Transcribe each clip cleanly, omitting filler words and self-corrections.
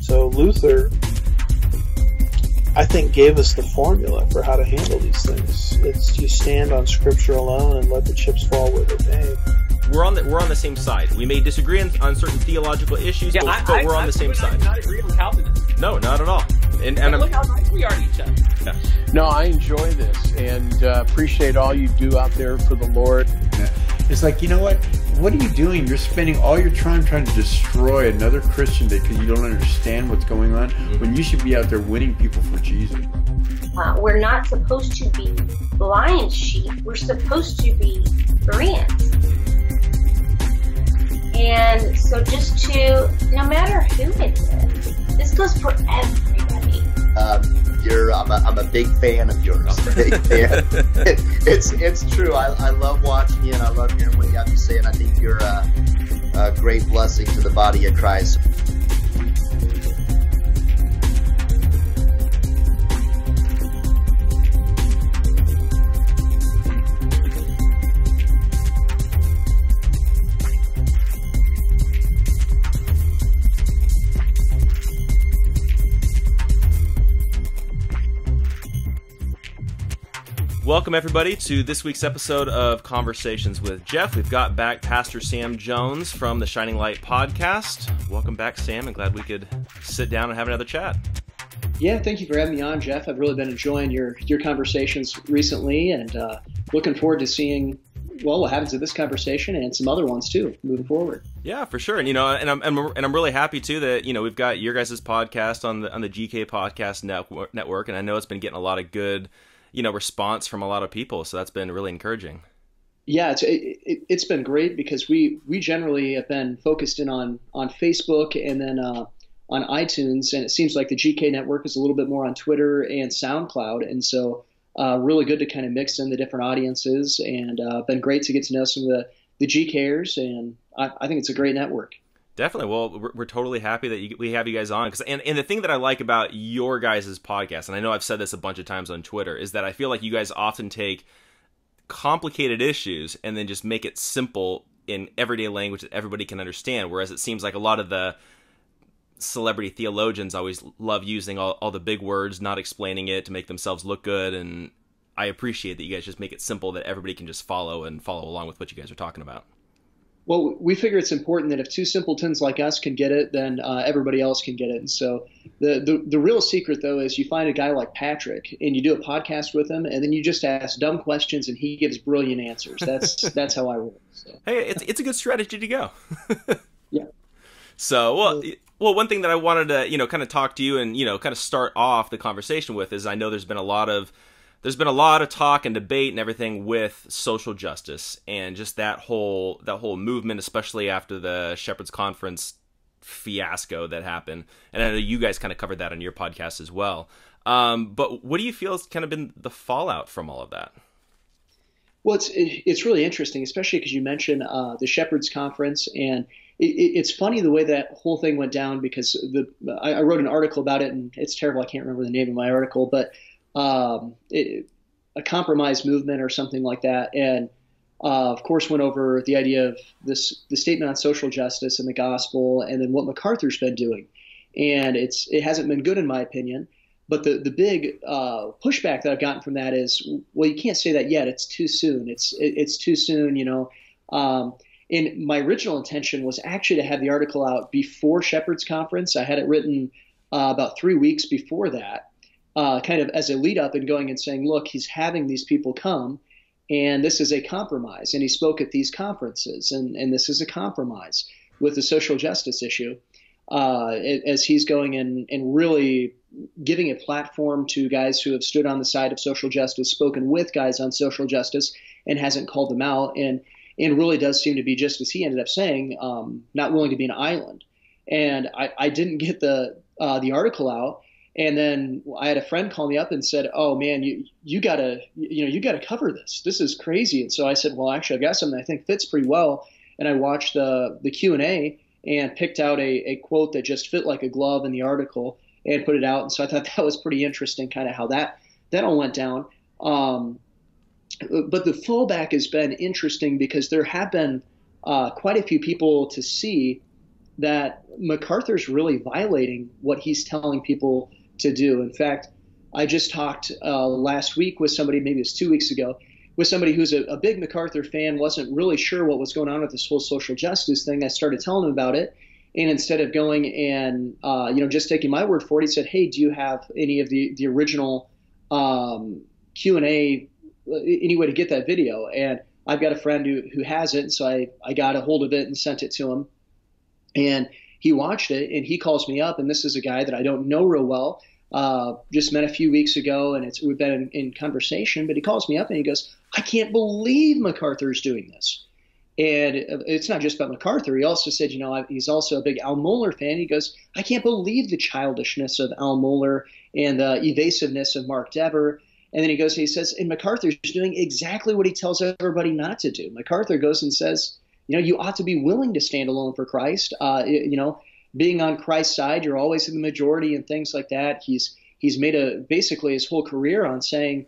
So Luther, I think, gave us the formula for how to handle these things. It's you stand on Scripture alone and let the chips fall where they may. We're on the same side. We may disagree on certain theological issues, but we're on the same side. Not agree on Calvinism. No, not at all. And look how nice we are to each other. Yeah. No, I enjoy this and appreciate all you do out there for the Lord. It's like, you know what? What are you doing? You're spending all your time trying to destroy another Christian because you don't understand what's going on, when you should be out there winning people for Jesus. We're not supposed to be blind sheep. We're supposed to be Bereans. And so just to, no matter who it is, this goes for everybody. I'm a big fan of yours. Big fan. It's true. I love watching you and I love hearing what you have to say, and I think you're a great blessing to the body of Christ. Welcome, everybody, to this week's episode of Conversations with Jeff. We've got back Pastor Sam Jones from the Shining Light podcast. Welcome back, Sam, and glad we could sit down and have another chat. Yeah, thank you for having me on, Jeff. I've really been enjoying your conversations recently, and looking forward to seeing what happens in this conversation and some other ones too, moving forward. Yeah, for sure. And I'm really happy too that we've got your guys' podcast on the GK Podcast Network, and I know it's been getting a lot of good response from a lot of people, so that's been really encouraging. Yeah, it's been great because we generally have been focused in on Facebook and then on iTunes, and it seems like the GK Network is a little bit more on Twitter and SoundCloud, and so really good to kind of mix in the different audiences, and been great to get to know some of the GKers, and I think it's a great network. Definitely. Well, we're totally happy that we have you guys on. And the thing that I like about your guys' podcast, and I know I've said this a bunch of times on Twitter, is that I feel like you guys often take complicated issues and then just make it simple in everyday language that everybody can understand. Whereas it seems like a lot of the celebrity theologians always love using all the big words, not explaining it to make themselves look good. And I appreciate that you guys just make it simple that everybody can just follow along with what you guys are talking about. Well, we figure it's important that if two simpletons like us can get it, then everybody else can get it. And so the real secret, though, is you find a guy like Patrick and you do a podcast with him, and then you just ask dumb questions and he gives brilliant answers. That's how I roll. So. Hey, it's a good strategy to go. Yeah. So, well, one thing that I wanted to kind of talk to you and kind of start off the conversation with is I know there's been a lot of talk and debate and everything with social justice and just that whole movement, especially after the Shepherd's Conference fiasco that happened. And I know you guys kind of covered that on your podcast as well. But what do you feel has kind of been the fallout from all of that? Well, it's really interesting, especially because you mentioned the Shepherd's Conference, and it's funny the way that whole thing went down because I wrote an article about it, and it's terrible. I can't remember the name of my article, but a compromise movement or something like that, and of course went over the idea of the statement on social justice and the gospel, and then what MacArthur's been doing, and it hasn't been good in my opinion. But the big pushback that I've gotten from that is, well, you can't say that yet. It's too soon. It's too soon, And my original intention was actually to have the article out before Shepherd's Conference. I had it written about 3 weeks before that. Kind of as a lead up and going and saying, look, he's having these people come and this is a compromise. And he spoke at these conferences and this is a compromise with the social justice issue as he's going and really giving a platform to guys who have stood on the side of social justice, spoken with guys on social justice and hasn't called them out. And really does seem to be, just as he ended up saying, not willing to be an island. And I didn't get the article out. And then I had a friend call me up and said, "Oh man, you gotta cover this. This is crazy." And so I said, "Well, actually, I've got something I think fits pretty well." And I watched the Q&A and picked out a quote that just fit like a glove in the article and put it out. And so I thought that was pretty interesting, kind of how that all went down. But the fallback has been interesting because there have been quite a few people to see that MacArthur's really violating what he's telling people to do. In fact, I just talked last week with somebody, maybe it was 2 weeks ago, with somebody who's a big MacArthur fan, wasn't really sure what was going on with this whole social justice thing. I started telling him about it. And instead of going and, just taking my word for it, he said, hey, do you have any of the original Q&A, any way to get that video? And I've got a friend who has it. So I got a hold of it and sent it to him. And he watched it, and he calls me up. And this is a guy that I don't know real well. Just met a few weeks ago, and we've been in conversation, but he calls me up and he goes, I can't believe MacArthur's doing this. And it's not just about MacArthur. He also said, he's also a big Al Mohler fan. He goes, I can't believe the childishness of Al Mohler and the evasiveness of Mark Dever. And then he says, and MacArthur's doing exactly what he tells everybody not to do. MacArthur goes and says, you ought to be willing to stand alone for Christ. Being on Christ's side, you're always in the majority and things like that. He's made basically his whole career on saying,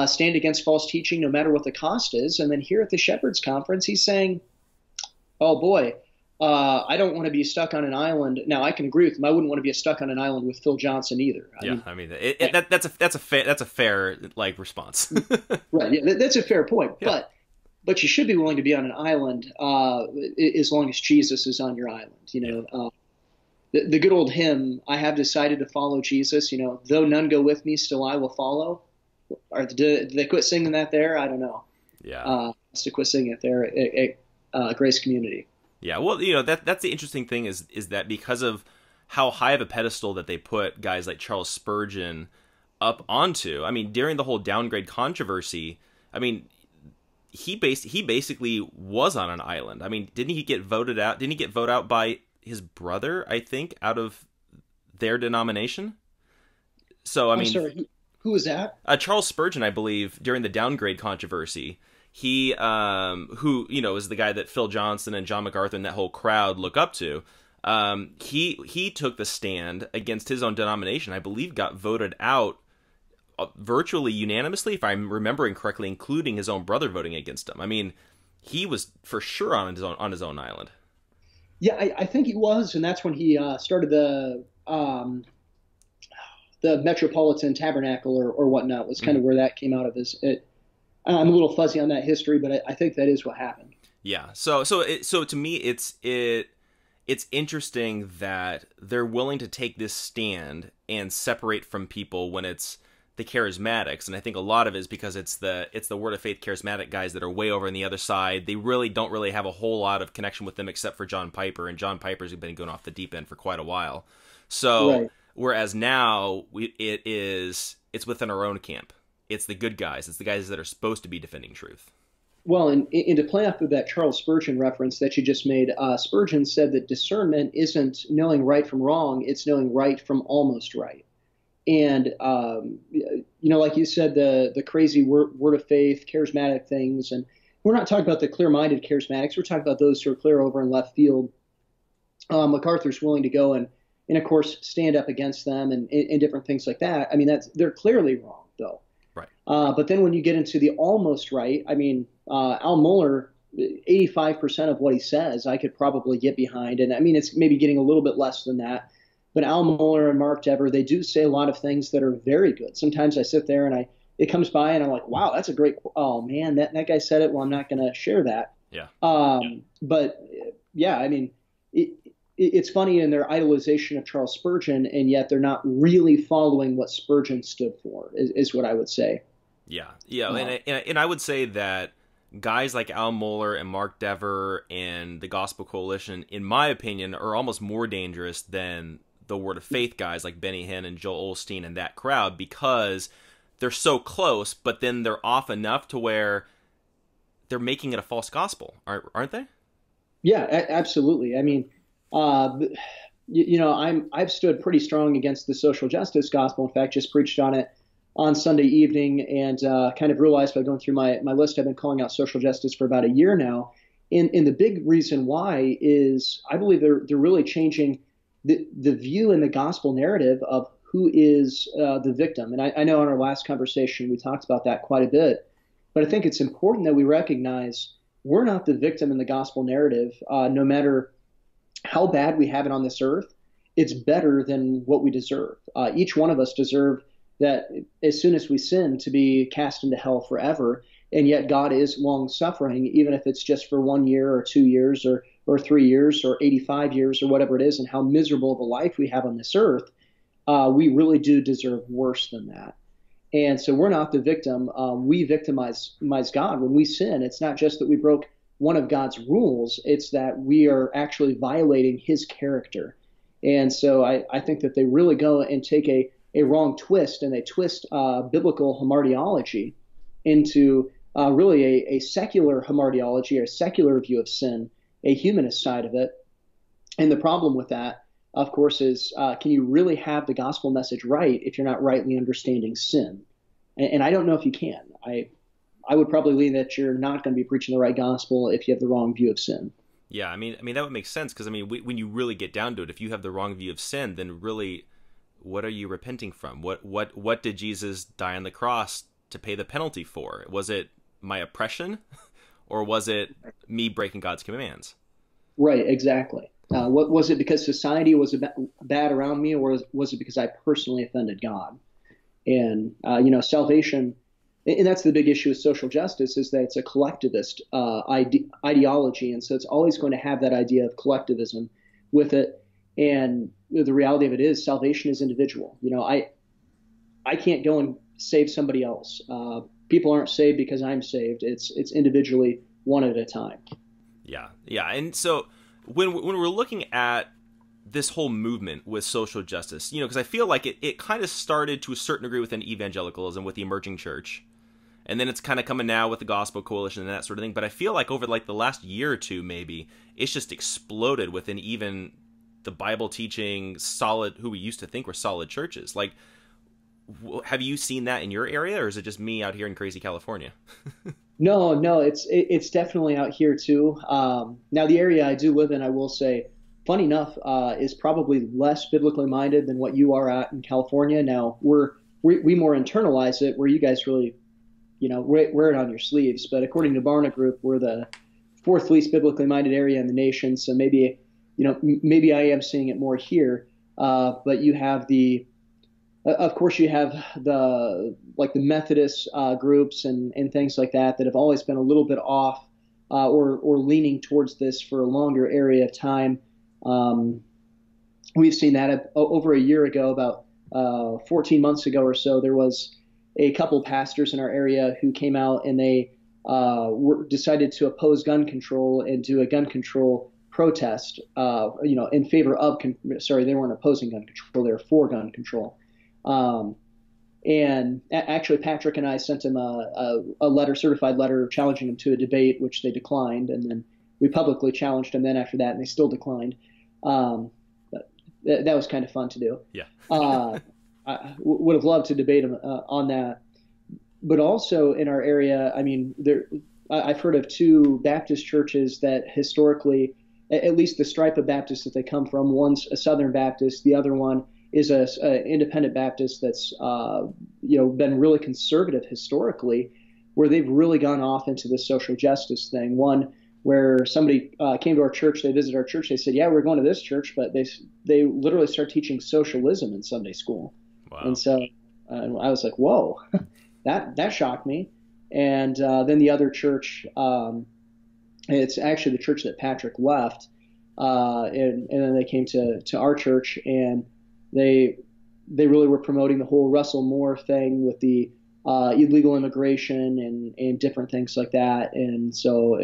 stand against false teaching no matter what the cost is. And then here at the Shepherds Conference, he's saying, oh boy, I don't want to be stuck on an island. Now, I can agree with him. I wouldn't want to be stuck on an island with Phil Johnson either. That's a fair response. Right. Yeah, that's a fair point. Yeah. But you should be willing to be on an island as long as Jesus is on your island. The good old hymn, I have decided to follow Jesus, though none go with me, still I will follow. Did they quit singing that there? I don't know. Yeah. To quit singing it there at Grace Community. Yeah, well, that's the interesting thing is that because of how high of a pedestal that they put guys like Charles Spurgeon up onto, I mean, during the whole downgrade controversy, I mean, he basically was on an island. I mean, didn't he get voted out? Didn't he get voted out by his brother, I think, out of their denomination? So, I mean, I'm sorry, who was that? Charles Spurgeon, I believe, during the downgrade controversy. He, who, is the guy that Phil Johnson and John MacArthur and that whole crowd look up to. He took the stand against his own denomination. I believe got voted out virtually unanimously, if I'm remembering correctly, including his own brother voting against him. I mean, he was for sure on his own island. Yeah, I think he was, and that's when he started the Metropolitan Tabernacle or whatnot. Was kind of where that came out of his. I'm a little fuzzy on that history, but I think that is what happened. Yeah. So to me, it's interesting that they're willing to take this stand and separate from people when it's the charismatics, and I think a lot of it is because it's the Word of Faith charismatic guys that are way over on the other side. They don't really have a whole lot of connection with them except for John Piper, and John Piper's been going off the deep end for quite a while. So right. Whereas now it's within our own camp. It's the good guys. It's the guys that are supposed to be defending truth. Well, and to play off of that Charles Spurgeon reference that you just made, Spurgeon said that discernment isn't knowing right from wrong; it's knowing right from almost right. And, like you said, the crazy word of faith, charismatic things. And we're not talking about the clear-minded charismatics. We're talking about those who are clear over in left field. MacArthur's willing to go and of course, stand up against them and different things like that. I mean, they're clearly wrong, though. Right. But then when you get into the almost right, I mean, Al Mohler, 85% of what he says, I could probably get behind. And I mean, it's maybe getting a little bit less than that. But Al Mohler and Mark Dever, they do say a lot of things that are very good. Sometimes I sit there and it comes by and I'm like, wow, that's a great, oh man, that guy said it. Well, I'm not going to share that. Yeah. But yeah, I mean, it's funny in their idolization of Charles Spurgeon, and yet they're not really following what Spurgeon stood for, is what I would say. Yeah. And I would say that guys like Al Mohler and Mark Dever and the Gospel Coalition, in my opinion, are almost more dangerous than the Word of Faith guys like Benny Hinn and Joel Osteen and that crowd, because they're so close, but then they're off enough to where they're making it a false gospel, aren't they? Yeah, absolutely. I mean, I've stood pretty strong against the social justice gospel. In fact, just preached on it on Sunday evening, and kind of realized by going through my list, I've been calling out social justice for about a year now. And the big reason why is I believe they're really changing the view in the gospel narrative of who is the victim. And I know in our last conversation we talked about that quite a bit, but I think it's important that we recognize we're not the victim in the gospel narrative, no matter how bad we have it on this earth, it's better than what we deserve. Each one of us deserve that as soon as we sin to be cast into hell forever. And yet God is long suffering, even if it's just for 1 year or 2 years or 3 years or 85 years or whatever it is, and how miserable of a life we have on this earth. We really do deserve worse than that. And so we're not the victim. We victimize God when we sin. It's not just that we broke one of God's rules. It's that we are actually violating his character. And so I think that they really go and take a wrong twist, and they twist biblical hamartiology into really a secular hamartiology, or a secular view of sin, a humanist side of it. And the problem with that, of course, is can you really have the gospel message right if you're not rightly understanding sin? And I don't know if you can. I would probably lean that you're not going to be preaching the right gospel if you have the wrong view of sin. Yeah, I mean that would make sense, because when you really get down to it, if you have the wrong view of sin, then really, what are you repenting from? What did Jesus die on the cross to pay the penalty for? Was it my oppression, or was it me breaking God's commands? Right, exactly. What was it, because society was bad around me, or was it because I personally offended God? And salvation, and that's the big issue with social justice, is that it's a collectivist ideology, and so it's always going to have that idea of collectivism with it. And the reality of it is, salvation is individual. I can't go and save somebody else. People aren't saved because I'm saved. It's individually, one at a time. Yeah. And so when we're looking at this whole movement with social justice, because I feel like it kind of started to a certain degree within evangelicalism with the emerging church, and then it's kind of coming now with the Gospel Coalition and that sort of thing. But I feel like over the last year or two, maybe, it's just exploded within even the Bible teaching solid, who we used to think were solid churches. Like, have you seen that in your area, or is it just me out here in crazy California? No, it's definitely out here too. Now, the area I do live in, I will say, funny enough, is probably less biblically minded than what you are at in California. Now, we more internalize it, where you guys really, wear it on your sleeves. But according to Barna Group, we're the fourth least biblically minded area in the nation. So maybe I am seeing it more here. But you have of course, you have the Methodist groups and things like that have always been a little bit off or leaning towards this for a longer area of time. We've seen that over a year ago, about 14 months ago or so. There was a couple pastors in our area who came out, and they decided to oppose gun control and do a gun control protest, in favor of. Sorry, they weren't opposing gun control; they were for gun control. And actually, Patrick and I sent him a certified letter challenging him to a debate, which they declined, and then we publicly challenged him then after that, and they still declined. But that was kind of fun to do. Yeah. I would have loved to debate him on that. But also in our area, I've heard of two Baptist churches that historically, at least the stripe of Baptists that they come from, one's a Southern Baptist, the other one is a independent Baptist that's been really conservative historically, where they've really gone off into this social justice thing. One where somebody came to our church, they visited our church, they said, yeah, we're going to this church, but they literally start teaching socialism in Sunday school. Wow. And so I was like, whoa, that shocked me. And then the other church, it's actually the church that Patrick left, and then they came to our church, and they really were promoting the whole Russell Moore thing with the illegal immigration and different things like that. And so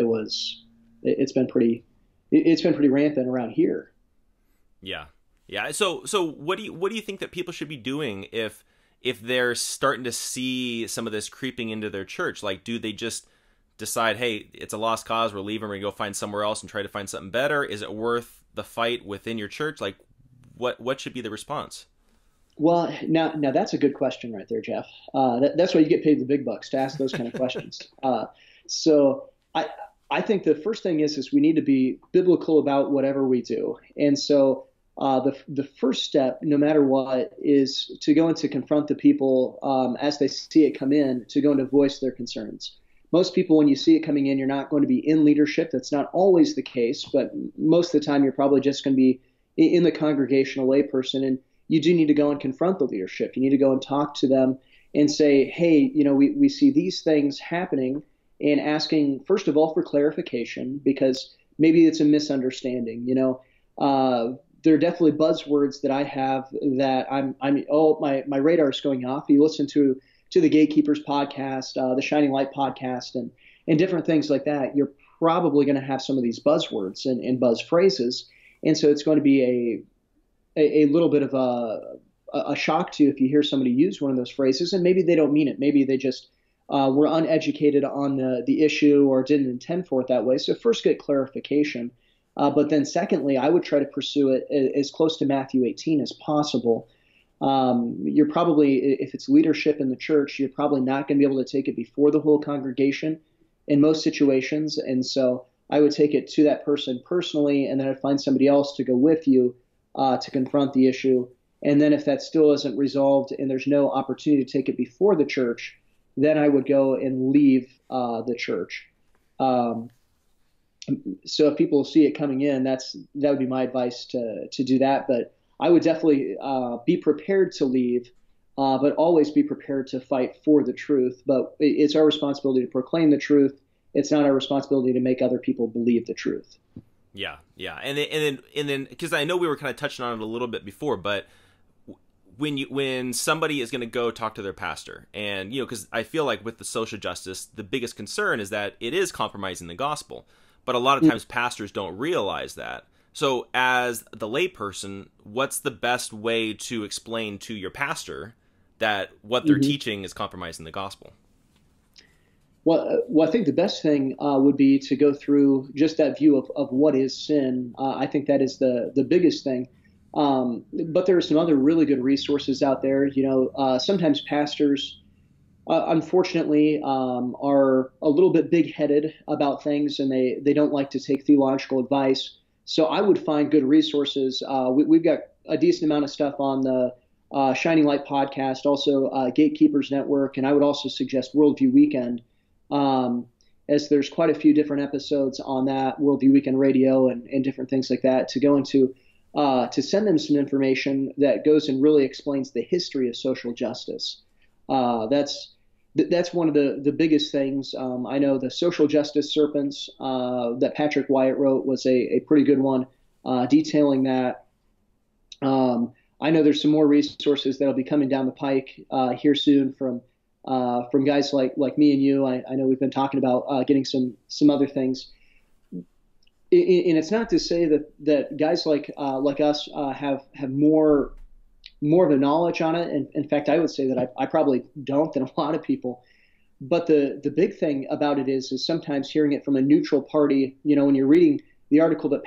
it's been pretty rampant around here. Yeah. So what do you think that people should be doing if they're starting to see some of this creeping into their church? Like, do they just decide, hey, it's a lost cause, we're leaving, we're gonna go find somewhere else and try to find something better? Is it worth the fight within your church? Like, what should be the response? Well, now that's a good question right there, Jeff. That's why you get paid the big bucks, to ask those kind of questions. So I think the first thing is we need to be biblical about whatever we do. And so the first step, no matter what, is to go and to confront the people as they see it come in, to go and to voice their concerns. most people, when you see it coming in, you're not going to be in leadership. That's not always the case, but most of the time you're probably just going to be in the congregational layperson. And you do need to go and confront the leadership. You need to go and talk to them and say, hey, we see these things happening, and asking, first of all, for clarification, because maybe it's a misunderstanding. There are definitely buzzwords that I have that my radar is going off. You listen to the Gatekeepers podcast, the Shining Light podcast, and different things like that. You're probably going to have some of these buzzwords and buzz phrases, and so it's going to be a little bit of a shock to you if you hear somebody use one of those phrases, and maybe they don't mean it. Maybe they just were uneducated on the issue or didn't intend for it that way. So first, get clarification. But then secondly, I would try to pursue it as close to Matthew 18 as possible. You're probably, if it's leadership in the church, you're probably not going to be able to take it before the whole congregation in most situations. And so I would take it to that person personally, and then I'd find somebody else to go with you to confront the issue. And then if that still isn't resolved and there's no opportunity to take it before the church, then I would go and leave the church. So if people see it coming in, that would be my advice to do that. But I would definitely be prepared to leave, but always be prepared to fight for the truth. But it's our responsibility to proclaim the truth. It's not our responsibility to make other people believe the truth. Yeah, and then because I know we were kind of touching on it a little bit before, but when somebody is going to go talk to their pastor, and because I feel like with the social justice, the biggest concern is that it is compromising the gospel. But a lot of times pastors don't realize that. So as the layperson, what's the best way to explain to your pastor that what they're teaching is compromising the gospel? Well, I think the best thing would be to go through just that view of what is sin. I think that is the biggest thing. But there are some other really good resources out there. Sometimes pastors, unfortunately, are a little bit big-headed about things, and they don't like to take theological advice. So I would find good resources. We've got a decent amount of stuff on the Shining Light podcast, also Gatekeepers Network, and I would also suggest Worldview Weekend, as there's quite a few different episodes on that, Worldview Weekend Radio and different things like that, to go into to send them some information that goes and really explains the history of social justice. That's one of the biggest things. I know the Social Justice Serpents that Patrick Wyatt wrote was a pretty good one, detailing that. I know there's some more resources that'll be coming down the pike here soon from guys like me and you. I know we've been talking about getting some other things. And it's not to say that guys like us have more of a knowledge on it. And in fact, I would say that I probably don't than a lot of people. But the big thing about it is sometimes hearing it from a neutral party. When you're reading the article that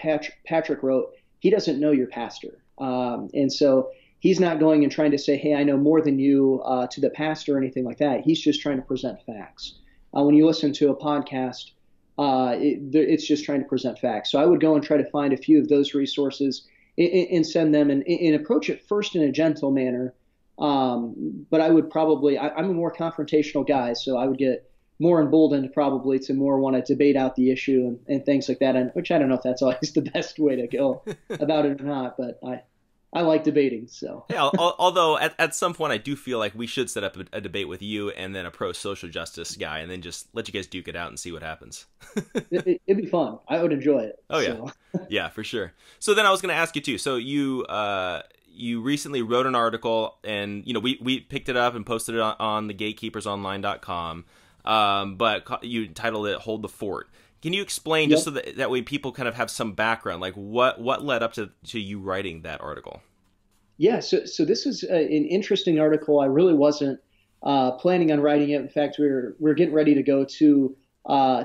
Patrick wrote, he doesn't know your pastor. And so he's not going and trying to say, hey, I know more than you to the pastor or anything like that. He's just trying to present facts. When you listen to a podcast, it's just trying to present facts. So I would go and try to find a few of those resources and send them and approach it first in a gentle manner. But I would probably, I'm a more confrontational guy, so I would get more emboldened probably to more want to debate out the issue and things like that, which I don't know if that's always the best way to go about it or not, but I like debating. So yeah, although at some point I do feel like we should set up a debate with you and then a pro-social justice guy and then just let you guys duke it out and see what happens. It'd be fun. I would enjoy it. Oh, yeah. Yeah, for sure. So then I was going to ask you too. So you recently wrote an article and, we picked it up and posted it on the gatekeepersonline.com, but you titled it Hold the Fort. Can you explain just so that way people kind of have some background, like what led up to you writing that article? Yeah, so this is an interesting article. I really wasn't planning on writing it. In fact, we're getting ready to go to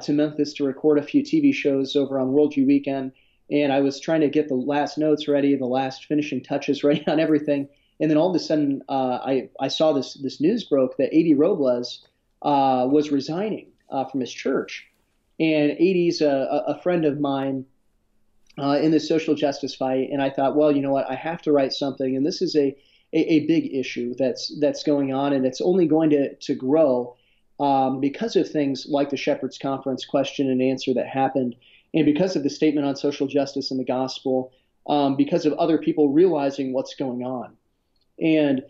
Memphis to record a few TV shows over on Worldview Weekend, and I was trying to get the last notes ready, the last finishing touches ready on everything, and then all of a sudden I saw this news broke that A.D. Robles was resigning from his church. And A.D.'s a friend of mine in the social justice fight, and I thought, well, you know what, I have to write something, and this is a big issue that's going on, and it's only going to grow. because of things like the Shepherd's Conference question and answer that happened, and because of the statement on social justice in the gospel, because of other people realizing what's going on. And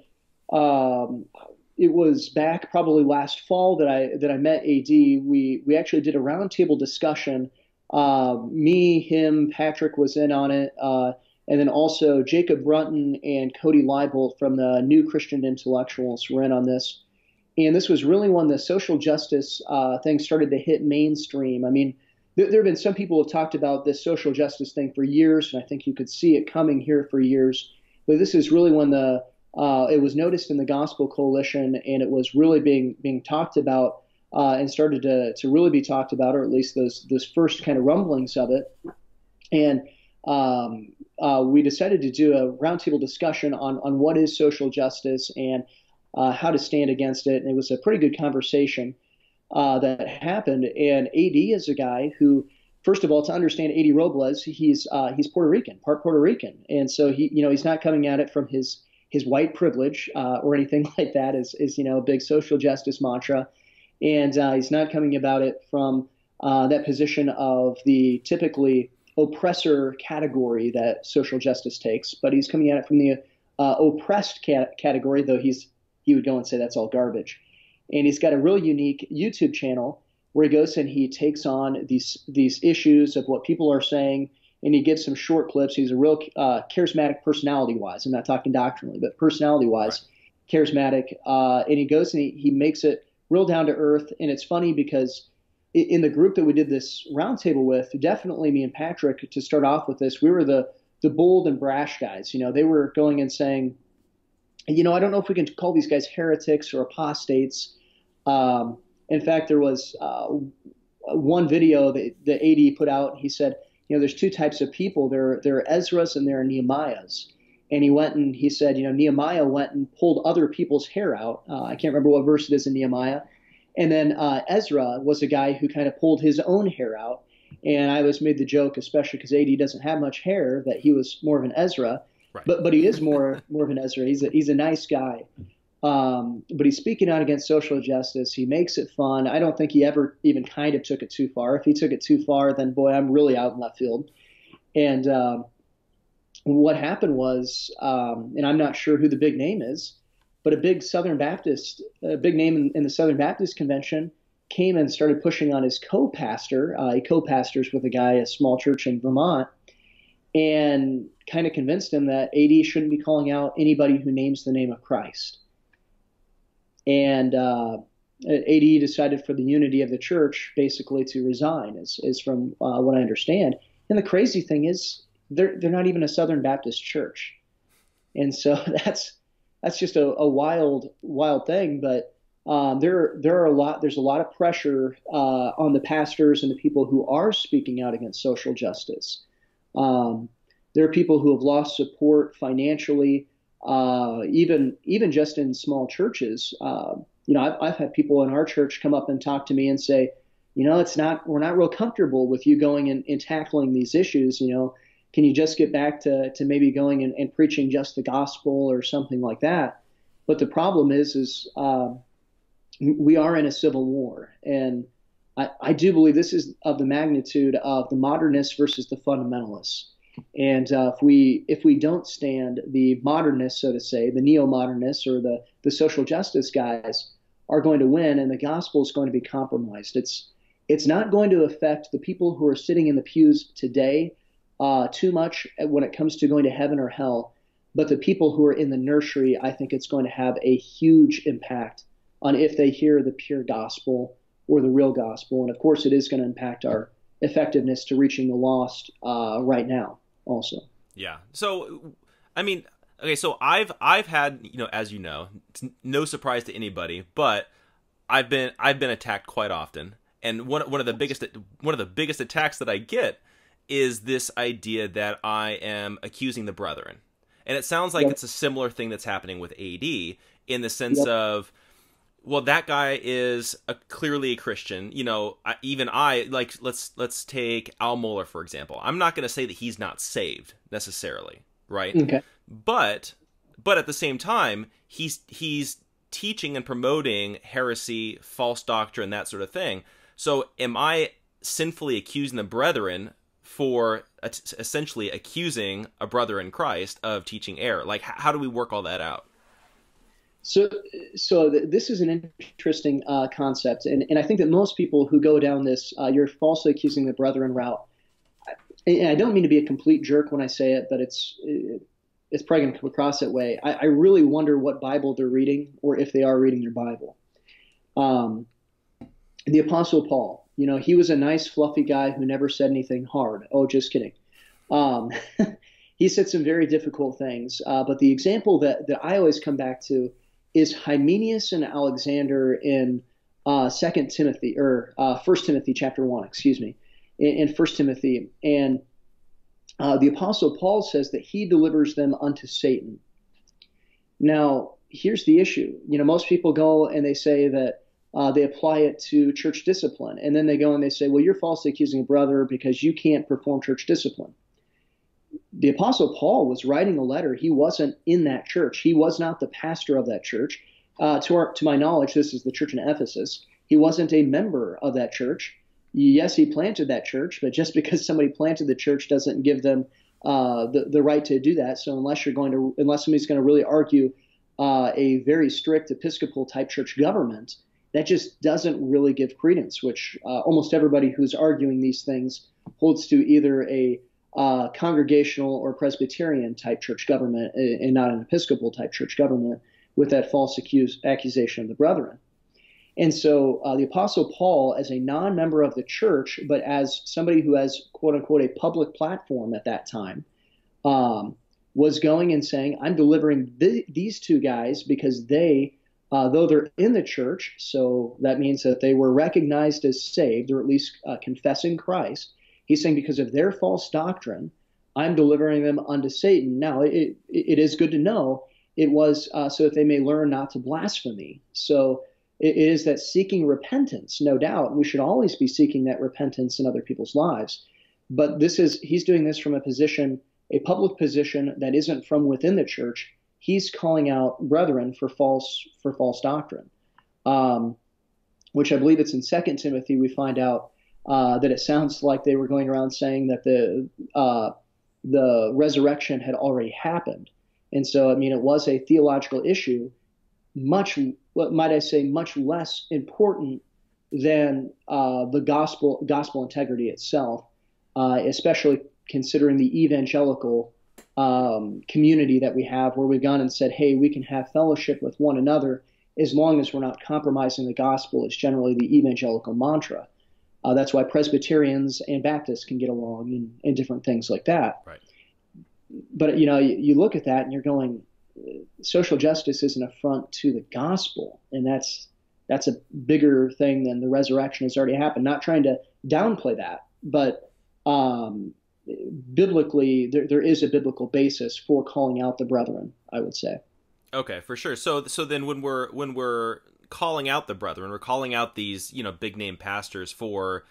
it was back probably last fall that I met AD. We actually did a roundtable discussion. Me, him, Patrick was in on it, and then also Jacob Brunton and Cody Leibold from the New Christian Intellectuals were in on this. And this was really when the social justice thing started to hit mainstream. I mean, there have been some people who have talked about this social justice thing for years, and I think you could see it coming here for years. But this is really when it was noticed in the Gospel Coalition, and it was really being talked about and started to really be talked about, or at least those first kind of rumblings of it. And we decided to do a roundtable discussion on what is social justice and how to stand against it. And it was a pretty good conversation that happened. And AD is a guy who, first of all, to understand AD Robles, he's Puerto Rican, part Puerto Rican, and so he's not coming at it from his white privilege or anything like that. Is a big social justice mantra, and he's not coming about it from that position of the typically oppressor category that social justice takes, but he's coming at it from the oppressed category, though he would go and say that's all garbage. And he's got a real unique YouTube channel where he goes and he takes on these issues of what people are saying, and he gives some short clips. He's a real charismatic personality-wise. I'm not talking doctrinally, but personality-wise, right. Charismatic. And he goes and he makes it real down to earth. And it's funny because in the group that we did this roundtable with, definitely me and Patrick, to start off with this, we were the bold and brash guys. They were going and saying, I don't know if we can call these guys heretics or apostates. In fact, there was one video that AD put out. He said, there's two types of people. There are Ezras and there are Nehemiahs. And he said, Nehemiah went and pulled other people's hair out. I can't remember what verse it is in Nehemiah. And then Ezra was a guy who kind of pulled his own hair out. And I always made the joke, especially because AD doesn't have much hair, that he was more of an Ezra. Right. But he is more of an Ezra. He's a nice guy. But he's speaking out against social justice. He makes it fun. I don't think he ever even kind of took it too far. If he took it too far, then boy, I'm really out in left field. And what happened was, and I'm not sure who the big name is, but a big name in the Southern Baptist Convention came and started pushing on his co-pastor. He co-pastors with a small church in Vermont, and kind of convinced him that AD shouldn't be calling out anybody who names the name of Christ. And AD decided for the unity of the church basically to resign, is from what I understand. And the crazy thing is, they're not even a Southern Baptist church, and so that's just a wild thing. But there's a lot of pressure on the pastors and the people who are speaking out against social justice. There are people who have lost support financially. Even just in small churches, I've had people in our church come up and talk to me and say, we're not real comfortable with you going and tackling these issues. Can you just get back to maybe going and preaching just the gospel or something like that? But the problem is we are in a civil war, and I do believe this is of the magnitude of the modernists versus the fundamentalists. And if we don't stand, the modernists, so to say, the neo-modernists or the social justice guys are going to win, and the gospel is going to be compromised. It's not going to affect the people who are sitting in the pews today too much when it comes to going to heaven or hell, but the people who are in the nursery, I think it's going to have a huge impact on if they hear the pure gospel or the real gospel. And of course, it is going to impact our effectiveness to reaching the lost right now also. Yeah. So, I mean, okay, so I've had, as you know, it's no surprise to anybody, but I've been attacked quite often. And one of the biggest attacks that I get is this idea that I am accusing the brethren. And it sounds like it's a similar thing that's happening with AD in the sense of, well, that guy is clearly a Christian. Even I, like, let's take Al Mohler, for example. I'm not going to say that he's not saved necessarily, right? Okay. But at the same time, he's teaching and promoting heresy, false doctrine, that sort of thing. So am I sinfully accusing the brethren for essentially accusing a brother in Christ of teaching error? Like, how do we work all that out? So this is an interesting concept, and I think that most people who go down this you're falsely accusing the brethren route, and I don't mean to be a complete jerk when I say it, but it's probably going to come across that way. I really wonder what Bible they're reading, or if they are reading their Bible. The Apostle Paul, he was a nice, fluffy guy who never said anything hard. Oh, just kidding. He said some very difficult things, but the example that I always come back to is Hymenaeus and Alexander in 2 Timothy, or 1 Timothy chapter 1, excuse me, in 1 Timothy. And the Apostle Paul says that he delivers them unto Satan. Now, here's the issue. Most people go and they say that they apply it to church discipline. And then they go and they say, well, you're falsely accusing a brother because you can't perform church discipline. The Apostle Paul was writing a letter. He wasn't in that church. He was not the pastor of that church. To my knowledge, this is the church in Ephesus. He wasn't a member of that church. Yes, he planted that church, but just because somebody planted the church doesn't give them the right to do that. So unless somebody's going to really argue a very strict Episcopal type church government, that just doesn't really give credence, which almost everybody who's arguing these things holds to either a congregational or Presbyterian type church government, and not an Episcopal type church government, with that false accusation of the brethren. And so the Apostle Paul, as a non-member of the church, but as somebody who has, quote unquote, a public platform at that time, was going and saying, I'm delivering these two guys because they, though they're in the church, so that means that they were recognized as saved, or at least confessing Christ. He's saying because of their false doctrine, I'm delivering them unto Satan. Now, it is good to know it was so that they may learn not to blaspheme. So it is that seeking repentance, no doubt. We should always be seeking that repentance in other people's lives. But he's doing this from a position, a public position that isn't from within the church. He's calling out brethren for false doctrine, which I believe it's in 2 Timothy we find out that it sounds like they were going around saying that the resurrection had already happened. And so, it was a theological issue, much less important than the gospel integrity itself, especially considering the evangelical community that we have, where we've gone and said, hey, we can have fellowship with one another as long as we're not compromising the gospel. Is generally the evangelical mantra. That's why Presbyterians and Baptists can get along and different things like that. Right. But, you look at that and you're going, social justice is an affront to the gospel. And that's a bigger thing than the resurrection has already happened. Not trying to downplay that, but biblically, there is a biblical basis for calling out the brethren, I would say. Okay, for sure. So then when we're calling out the brethren, we're calling out these, big name pastors for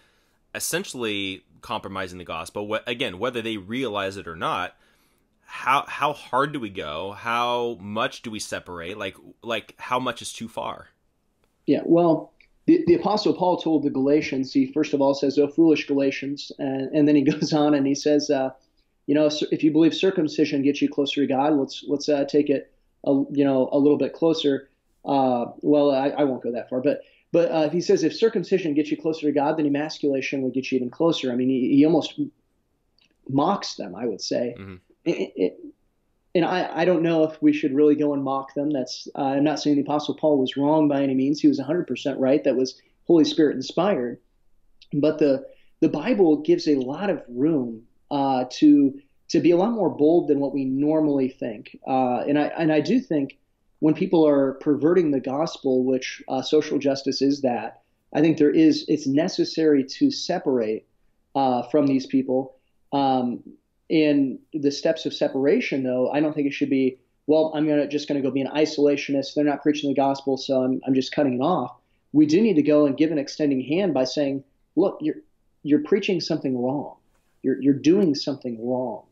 essentially compromising the gospel. Again, whether they realize it or not, how hard do we go? How much do we separate? Like how much is too far? Yeah, well, the Apostle Paul told the Galatians, he first of all says, "Oh, foolish Galatians," and then he goes on and he says, if you believe circumcision gets you closer to God, let's take it a little bit closer. Well, I won't go that far, but if he says if circumcision gets you closer to God, then emasculation would get you even closer. He almost mocks them, I would say. Mm-hmm. And I don't know if we should really go and mock them. I'm not saying the Apostle Paul was wrong by any means. He was 100% right. That was Holy Spirit inspired. But the Bible gives a lot of room to be a lot more bold than what we normally think. And I do think when people are perverting the gospel, which social justice is that, I think it's necessary to separate from these people. In the steps of separation, though, I don't think it should be, well, I'm just going to go be an isolationist. They're not preaching the gospel, so I'm just cutting it off. We do need to go and give an extending hand by saying, look, you're preaching something wrong. You're doing something wrong.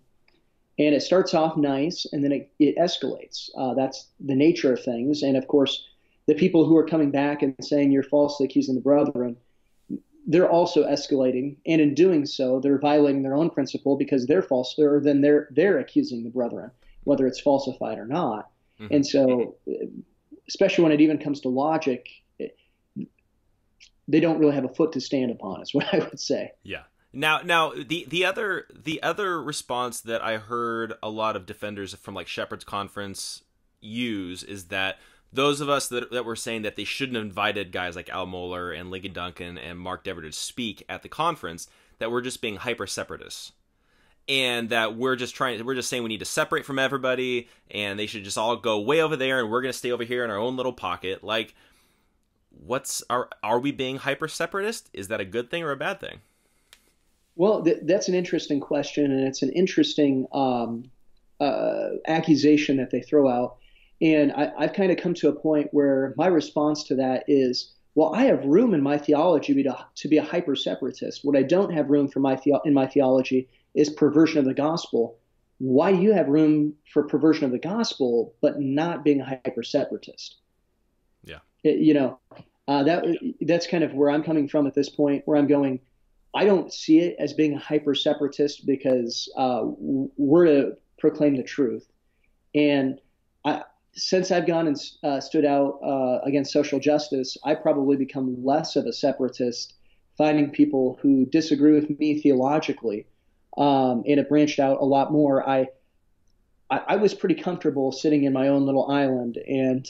And it starts off nice, and then it escalates. That's the nature of things. And, of course, the people who are coming back and saying you're falsely accusing the brethren, they're also escalating, and in doing so, they're violating their own principle because they're false, or then they're accusing the brethren, whether it's falsified or not. Mm-hmm. And so, especially when it even comes to logic, they don't really have a foot to stand upon, is what I would say. Yeah. Now the other response that I heard a lot of defenders from like Shepherd's Conference use is that those of us that were saying that they shouldn't have invited guys like Al Mohler and Lincoln Duncan and Mark Dever to speak at the conference, that we're just being hyper separatists, and that we're just saying we need to separate from everybody, and they should just all go way over there, and we're going to stay over here in our own little pocket. Like, are we being hyper separatist? Is that a good thing or a bad thing? Well, that's an interesting question, and it's an interesting accusation that they throw out. And I've kind of come to a point where my response to that is, well, I have room in my theology to be a hyper-separatist. What I don't have room for in my theology is perversion of the gospel. Why do you have room for perversion of the gospel but not being a hyper-separatist? Yeah. That's kind of where I'm coming from at this point, where I'm going, I don't see it as being a hyper-separatist because we're to proclaim the truth. And since I've gone and stood out against social justice, I've probably become less of a separatist, finding people who disagree with me theologically, and have branched out a lot more. I was pretty comfortable sitting in my own little island and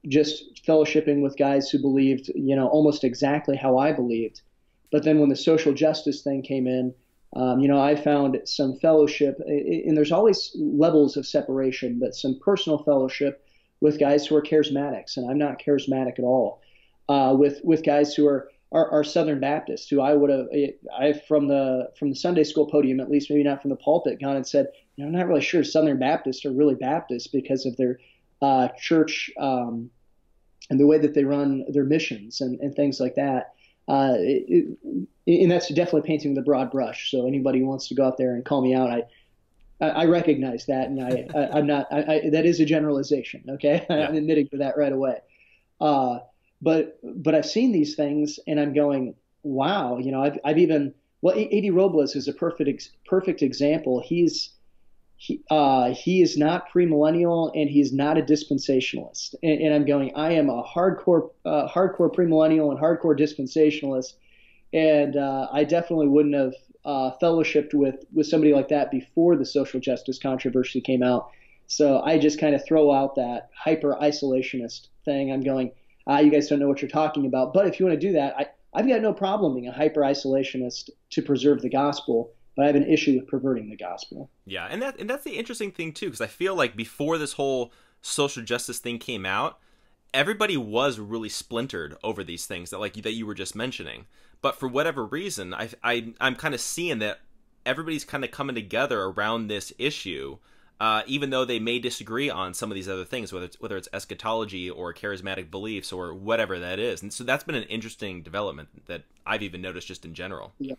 just fellowshipping with guys who believed, almost exactly how I believed. But then when the social justice thing came in, I found some fellowship, and there's always levels of separation, but some personal fellowship with guys who are charismatics, and I'm not charismatic at all. With guys who are Southern Baptists, who I from the Sunday school podium, at least, maybe not from the pulpit, gone and said, I'm not really sure Southern Baptists are really Baptists because of their church and the way that they run their missions and things like that. And that's definitely painting with a broad brush. So anybody who wants to go out there and call me out, I recognize that, and I'm not. That is a generalization. Okay, yeah. I'm admitting to that right away. But I've seen these things, and I'm going, wow. I've even A.D. Robles is a perfect example. He is not premillennial, and he's not a dispensationalist. And I'm going, I am a hardcore premillennial and hardcore dispensationalist, and I definitely wouldn't have fellowshipped with somebody like that before the social justice controversy came out. So I just kind of throw out that hyper isolationist thing. I'm going, you guys don't know what you're talking about. But if you want to do that, I've got no problem being a hyper isolationist to preserve the gospel. But I have an issue with perverting the gospel. Yeah, and that's the interesting thing too, because I feel like before this whole social justice thing came out, everybody was really splintered over these things that you were just mentioning. But for whatever reason, I'm kind of seeing that everybody's kind of coming together around this issue, even though they may disagree on some of these other things, whether it's eschatology or charismatic beliefs or whatever that is. And so that's been an interesting development that I've even noticed just in general. Yeah.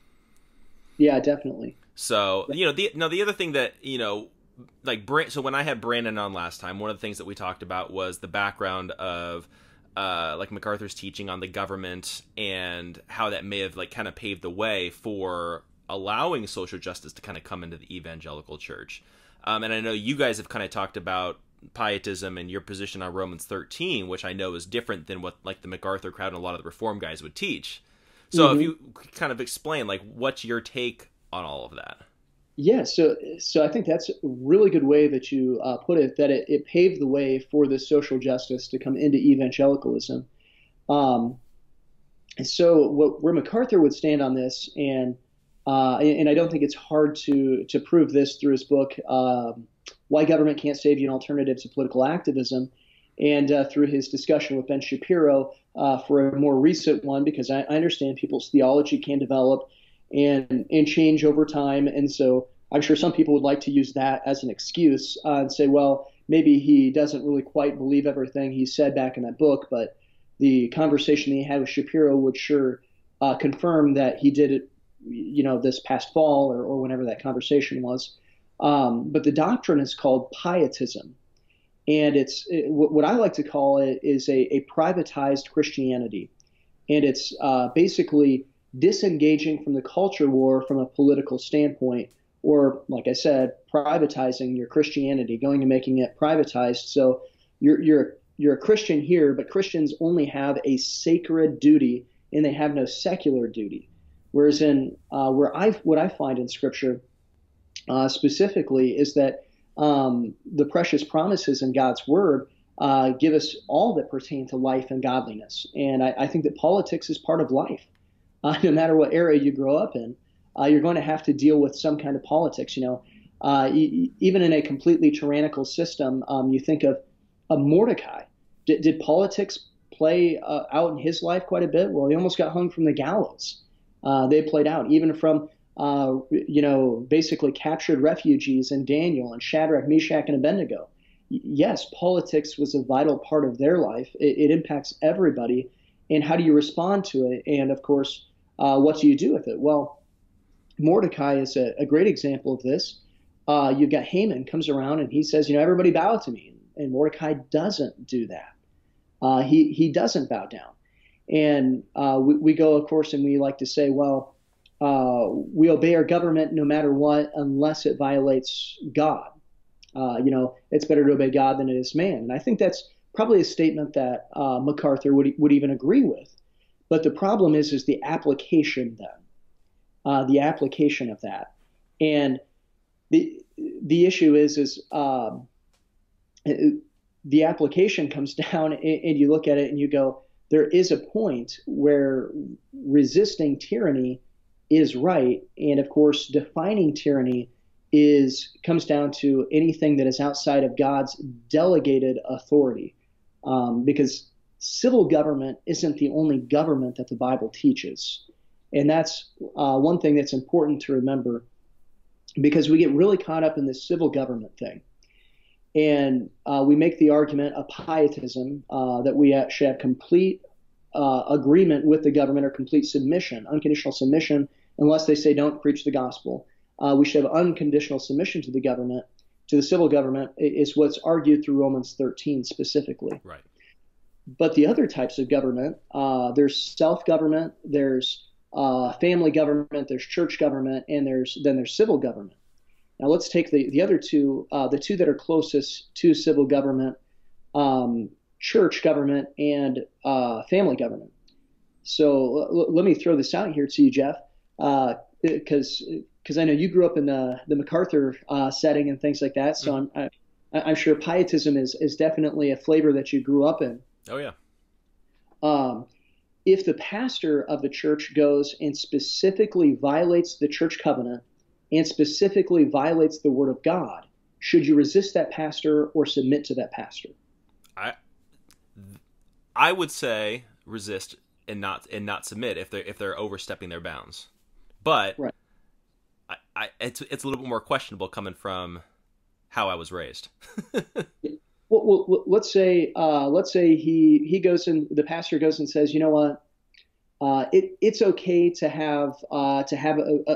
Yeah, definitely. So, the other thing that, so when I had Brandon on last time, one of the things that we talked about was the background of, MacArthur's teaching on the government and how that may have, kind of paved the way for allowing social justice to kind of come into the evangelical church. And I know you guys have kind of talked about Pietism and your position on Romans 13, which I know is different than what, the MacArthur crowd and a lot of the Reform guys would teach. So if you kind of explain, what's your take on all of that? Yeah, so I think that's a really good way that you put it, that it paved the way for this social justice to come into evangelicalism. So where MacArthur would stand on this, and I don't think it's hard to prove this through his book, Why Government Can't Save You, an Alternative to Political Activism, and through his discussion with Ben Shapiro for a more recent one, because I understand people's theology can develop and change over time. And so I'm sure some people would like to use that as an excuse and say, well, maybe he doesn't really quite believe everything he said back in that book, but the conversation that he had with Shapiro would sure confirm that he did it, this past fall or whenever that conversation was. But the doctrine is called Pietism. And what I like to call it is a privatized Christianity. And it's basically disengaging from the culture war from a political standpoint, or, like I said, privatizing your Christianity, going and making it privatized. So you're a Christian here, but Christians only have a sacred duty and they have no secular duty. Whereas what I find in Scripture specifically is that the precious promises in God's Word give us all that pertain to life and godliness. And I think that politics is part of life. No matter what area you grow up in, you're going to have to deal with some kind of politics. Even in a completely tyrannical system, you think of Mordecai. Did politics play out in his life quite a bit? Well, he almost got hung from the gallows. They played out even from basically captured refugees in Daniel and Shadrach, Meshach, and Abednego. Yes, politics was a vital part of their life. It impacts everybody. And how do you respond to it? And of course, what do you do with it? Well, Mordecai is a great example of this. You've got Haman comes around and he says, everybody bow to me. And Mordecai doesn't do that. He doesn't bow down. And we go, of course, and we like to say, well, we obey our government no matter what, unless it violates God. It's better to obey God than it is man. And I think that's probably a statement that MacArthur would even agree with. But the problem is the application then, the application of that. And the issue is the application comes down and you look at it and you go, there is a point where resisting tyranny is right. And of course, defining tyranny comes down to anything that is outside of God's delegated authority. Because civil government isn't the only government that the Bible teaches. And that's one thing that's important to remember, because we get really caught up in this civil government thing. And we make the argument of pietism, that we should have complete agreement with the government or complete submission, unconditional submission, unless they say don't preach the gospel. We should have unconditional submission to the government, to the civil government, is what's argued through Romans 13 specifically. Right. But the other types of government, there's self-government, there's family government, there's church government, and there's civil government. Now let's take the other two, the two that are closest to civil government, church government and family government. So let me throw this out here to you, Jeff, because I know you grew up in the MacArthur setting and things like that. So I'm sure pietism is definitely a flavor that you grew up in. Oh yeah. If the pastor of the church goes and specifically violates the church covenant and specifically violates the word of God, should you resist that pastor or submit to that pastor? I would say resist and not submit if they're overstepping their bounds. But right. It's a little bit more questionable coming from how I was raised. Well, let's say he goes and the pastor goes and says, you know what, it's okay to have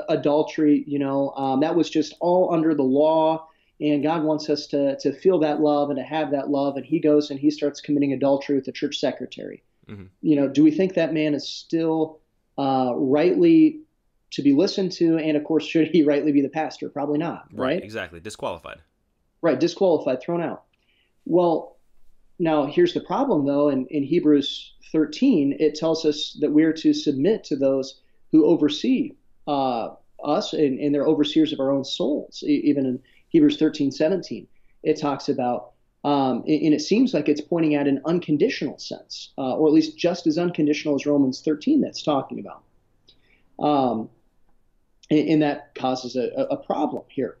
adultery. That was just all under the law, and God wants us to feel that love and to have that love. And he goes and he starts committing adultery with the church secretary. Mm-hmm. Do we think that man is still rightly to be listened to? And of course, should he rightly be the pastor? Probably not. Right? Exactly. Disqualified. Right. Disqualified. Thrown out. Well, now here's the problem, though. In Hebrews 13, it tells us that we're to submit to those who oversee us, and they're overseers of our own souls. Even in Hebrews 13:17, it talks about, and it seems like it's pointing at an unconditional sense, or at least just as unconditional as Romans 13 that's talking about. And that causes a problem here.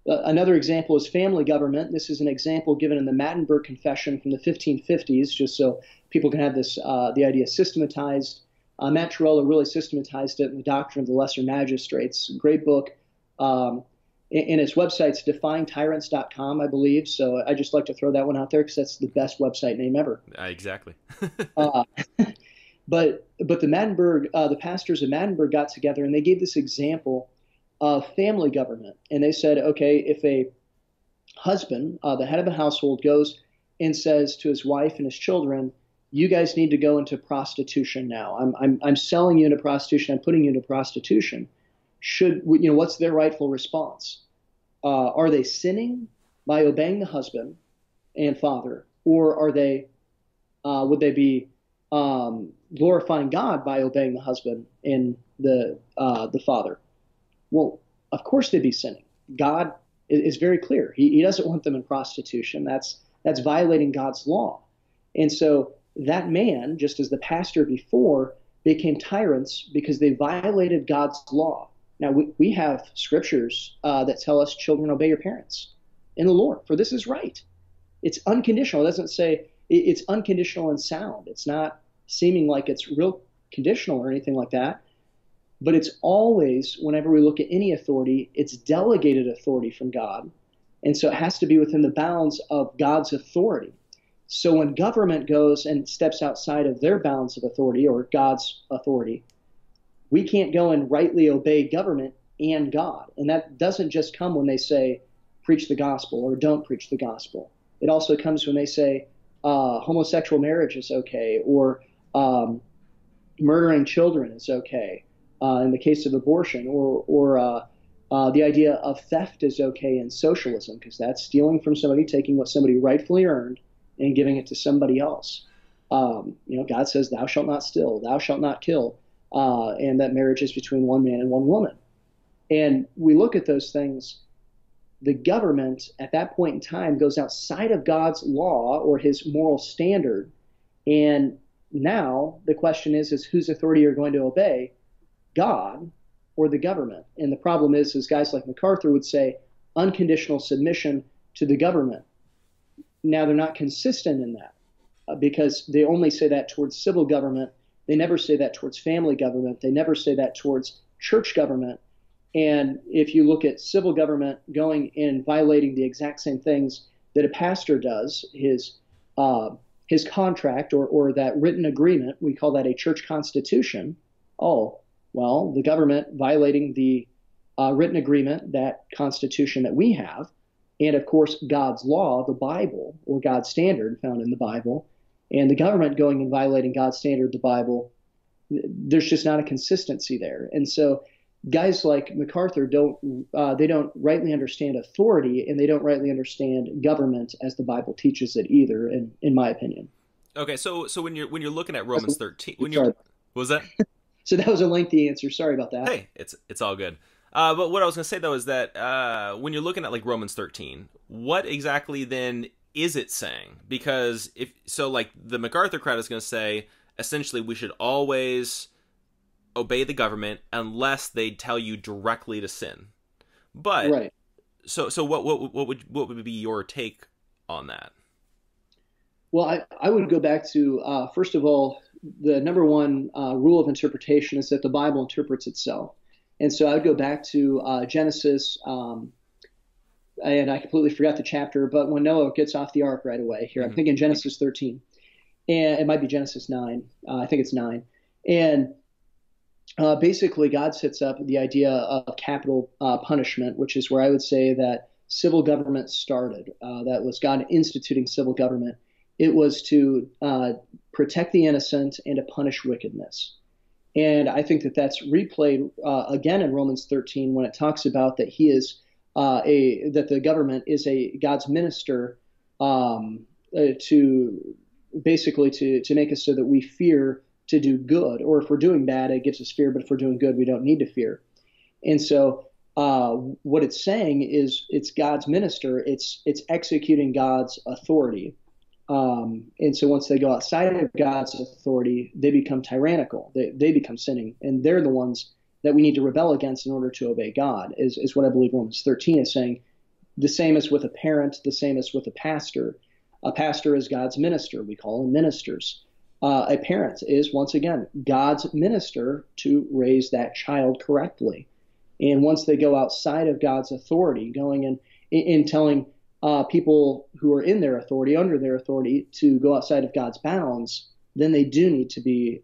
Another example is family government. This is an example given in the Mattenberg Confession from the 1550s, just so people can have this the idea systematized. Matt Trewhella really systematized it in the Doctrine of the Lesser Magistrates. Great book. And his website's defyingtyrants.com, I believe. So I just like to throw that one out there because that's the best website name ever. Exactly. But the Mattenberg, the pastors of Mattenberg got together and they gave this example of family government. And they said, okay, if a husband, the head of a household, goes and says to his wife and his children, you guys need to go into prostitution now. I'm selling you into prostitution. I'm putting you into prostitution. What's their rightful response? Are they sinning by obeying the husband and father, or would they be glorifying God by obeying the husband and the father? Well, of course they'd be sinning. God is very clear. He doesn't want them in prostitution. That's violating God's law. And so that man, just as the pastor before, became tyrants because they violated God's law. Now, we have scriptures that tell us, children, obey your parents in the Lord, for this is right. It's unconditional. It doesn't say it's unconditional and sound. It's not seeming like it's real conditional or anything like that. But it's always, whenever we look at any authority, it's delegated authority from God. And so it has to be within the bounds of God's authority. So when government goes and steps outside of their bounds of authority or God's authority, we can't go and rightly obey government and God. And that doesn't just come when they say, preach the gospel or don't preach the gospel. It also comes when they say homosexual marriage is okay, or murdering children is okay in the case of abortion, or the idea of theft is okay in socialism, because that's stealing from somebody, taking what somebody rightfully earned and giving it to somebody else. God says, thou shalt not steal, thou shalt not kill, and that marriage is between one man and one woman. And we look at those things. The government at that point in time goes outside of God's law or his moral standard. And now the question is whose authority you're going to obey, God or the government? And the problem is guys like MacArthur would say, unconditional submission to the government. Now they're not consistent in that because they only say that towards civil government. They never say that towards family government. They never say that towards church government. And if you look at civil government going and violating the exact same things that a pastor does, his contract or that written agreement, we call that a church constitution. Oh, well, the government violating the written agreement, that constitution that we have, and of course God's law, the Bible, or God's standard found in the Bible, and the government going and violating God's standard, the Bible, there's just not a consistency there. And so guys like MacArthur don't rightly understand authority, and they don't rightly understand government as the Bible teaches it either, in my opinion. Okay, so when you're looking at Romans 13, what was that? So that was a lengthy answer. Sorry about that. Hey, it's all good. But what I was going to say though is that when you're looking at like Romans 13, what exactly then is it saying? Because like the MacArthur crowd is going to say essentially we should always obey the government unless they tell you directly to sin. But right. So what would be your take on that? Well, I would go back to first of all, the number one rule of interpretation is that the Bible interprets itself. And so I would go back to Genesis, and I completely forgot the chapter, but when Noah gets off the ark right away here, I'm thinking Genesis 13, and it might be Genesis 9. I think it's 9. And basically God sets up the idea of capital punishment, which is where I would say that civil government started. That was God instituting civil government. It was to protect the innocent and to punish wickedness. And I think that that's replayed again in Romans 13 when it talks about that he is that the government is God's minister to basically to make us so that we fear to do good, or if we're doing bad, it gives us fear, but if we're doing good, we don't need to fear. And so what it's saying is it's God's minister, it's executing God's authority. And so once they go outside of God's authority, they become tyrannical. They become sinning, and they're the ones that we need to rebel against in order to obey God, is what I believe Romans 13 is saying. The same as with a parent, the same as with a pastor. A pastor is God's minister. We call them ministers. A parent is, once again, God's minister to raise that child correctly. And once they go outside of God's authority, going in telling people who are in their authority, under their authority, to go outside of God's bounds, then they do need to be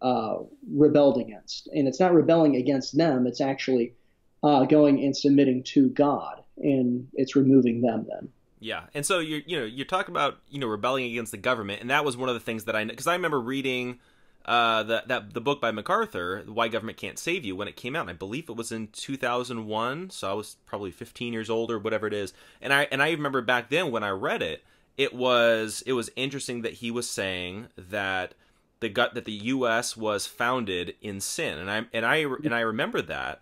rebelled against. And it's not rebelling against them, it's actually going and submitting to God, and it's removing them then. Yeah, and so you're talking about rebelling against the government, and that was one of the things that I know, because I remember reading the book by MacArthur, Why Government Can't Save You, when it came out. And I believe it was in 2001, so I was probably 15 years old or whatever it is. And I remember back then when I read it, it was interesting that he was saying that the U.S. was founded in sin, and I remember that,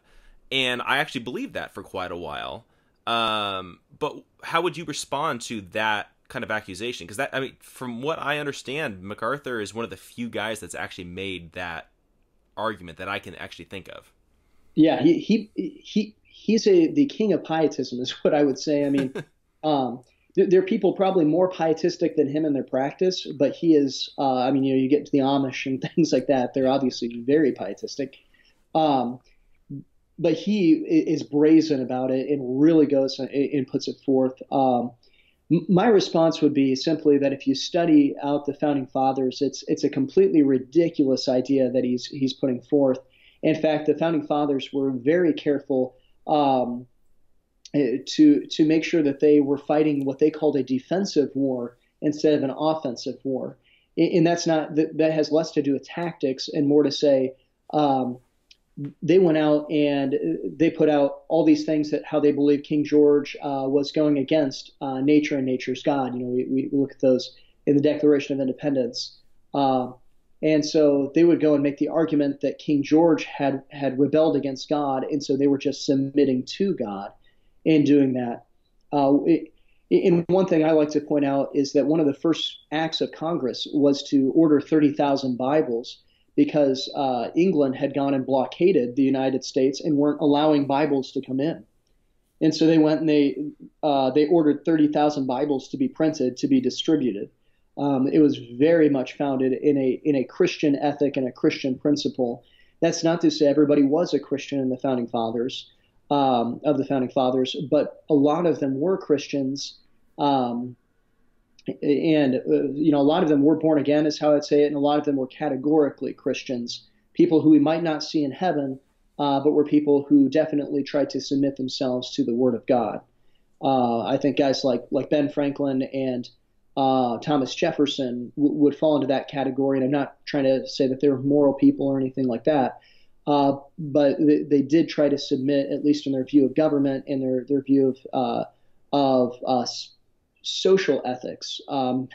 and I actually believed that for quite a while. But how would you respond to that kind of accusation? Because from what I understand, MacArthur is one of the few guys that's actually made that argument that I can actually think of. Yeah, he's the king of pietism, is what I would say. I mean, there are people probably more pietistic than him in their practice, but he is. You get to the Amish and things like that; they're obviously very pietistic. But he is brazen about it and really goes and puts it forth. My response would be simply that if you study out the founding fathers, it's a completely ridiculous idea that he's putting forth. In fact, the founding fathers were very careful to make sure that they were fighting what they called a defensive war instead of an offensive war. And that has less to do with tactics and more to say they went out and they put out all these things that how they believe King George was going against nature and nature's God. We look at those in the Declaration of Independence. And so they would go and make the argument that King George had rebelled against God, and so they were just submitting to God in doing that. And one thing I like to point out is that one of the first acts of Congress was to order 30,000 Bibles because England had gone and blockaded the United States and weren't allowing Bibles to come in. And so they went and they ordered 30,000 Bibles to be printed, to be distributed. It was very much founded in a Christian ethic and a Christian principle. That's not to say everybody was a Christian in the founding fathers, of the founding fathers, but a lot of them were Christians. A lot of them were born again, is how I'd say it, and a lot of them were categorically Christians, people who we might not see in heaven, but were people who definitely tried to submit themselves to the Word of God. I think guys like Ben Franklin and Thomas Jefferson would fall into that category, and I'm not trying to say that they were moral people or anything like that, but they did try to submit, at least in their view of government and their view of social ethics. Some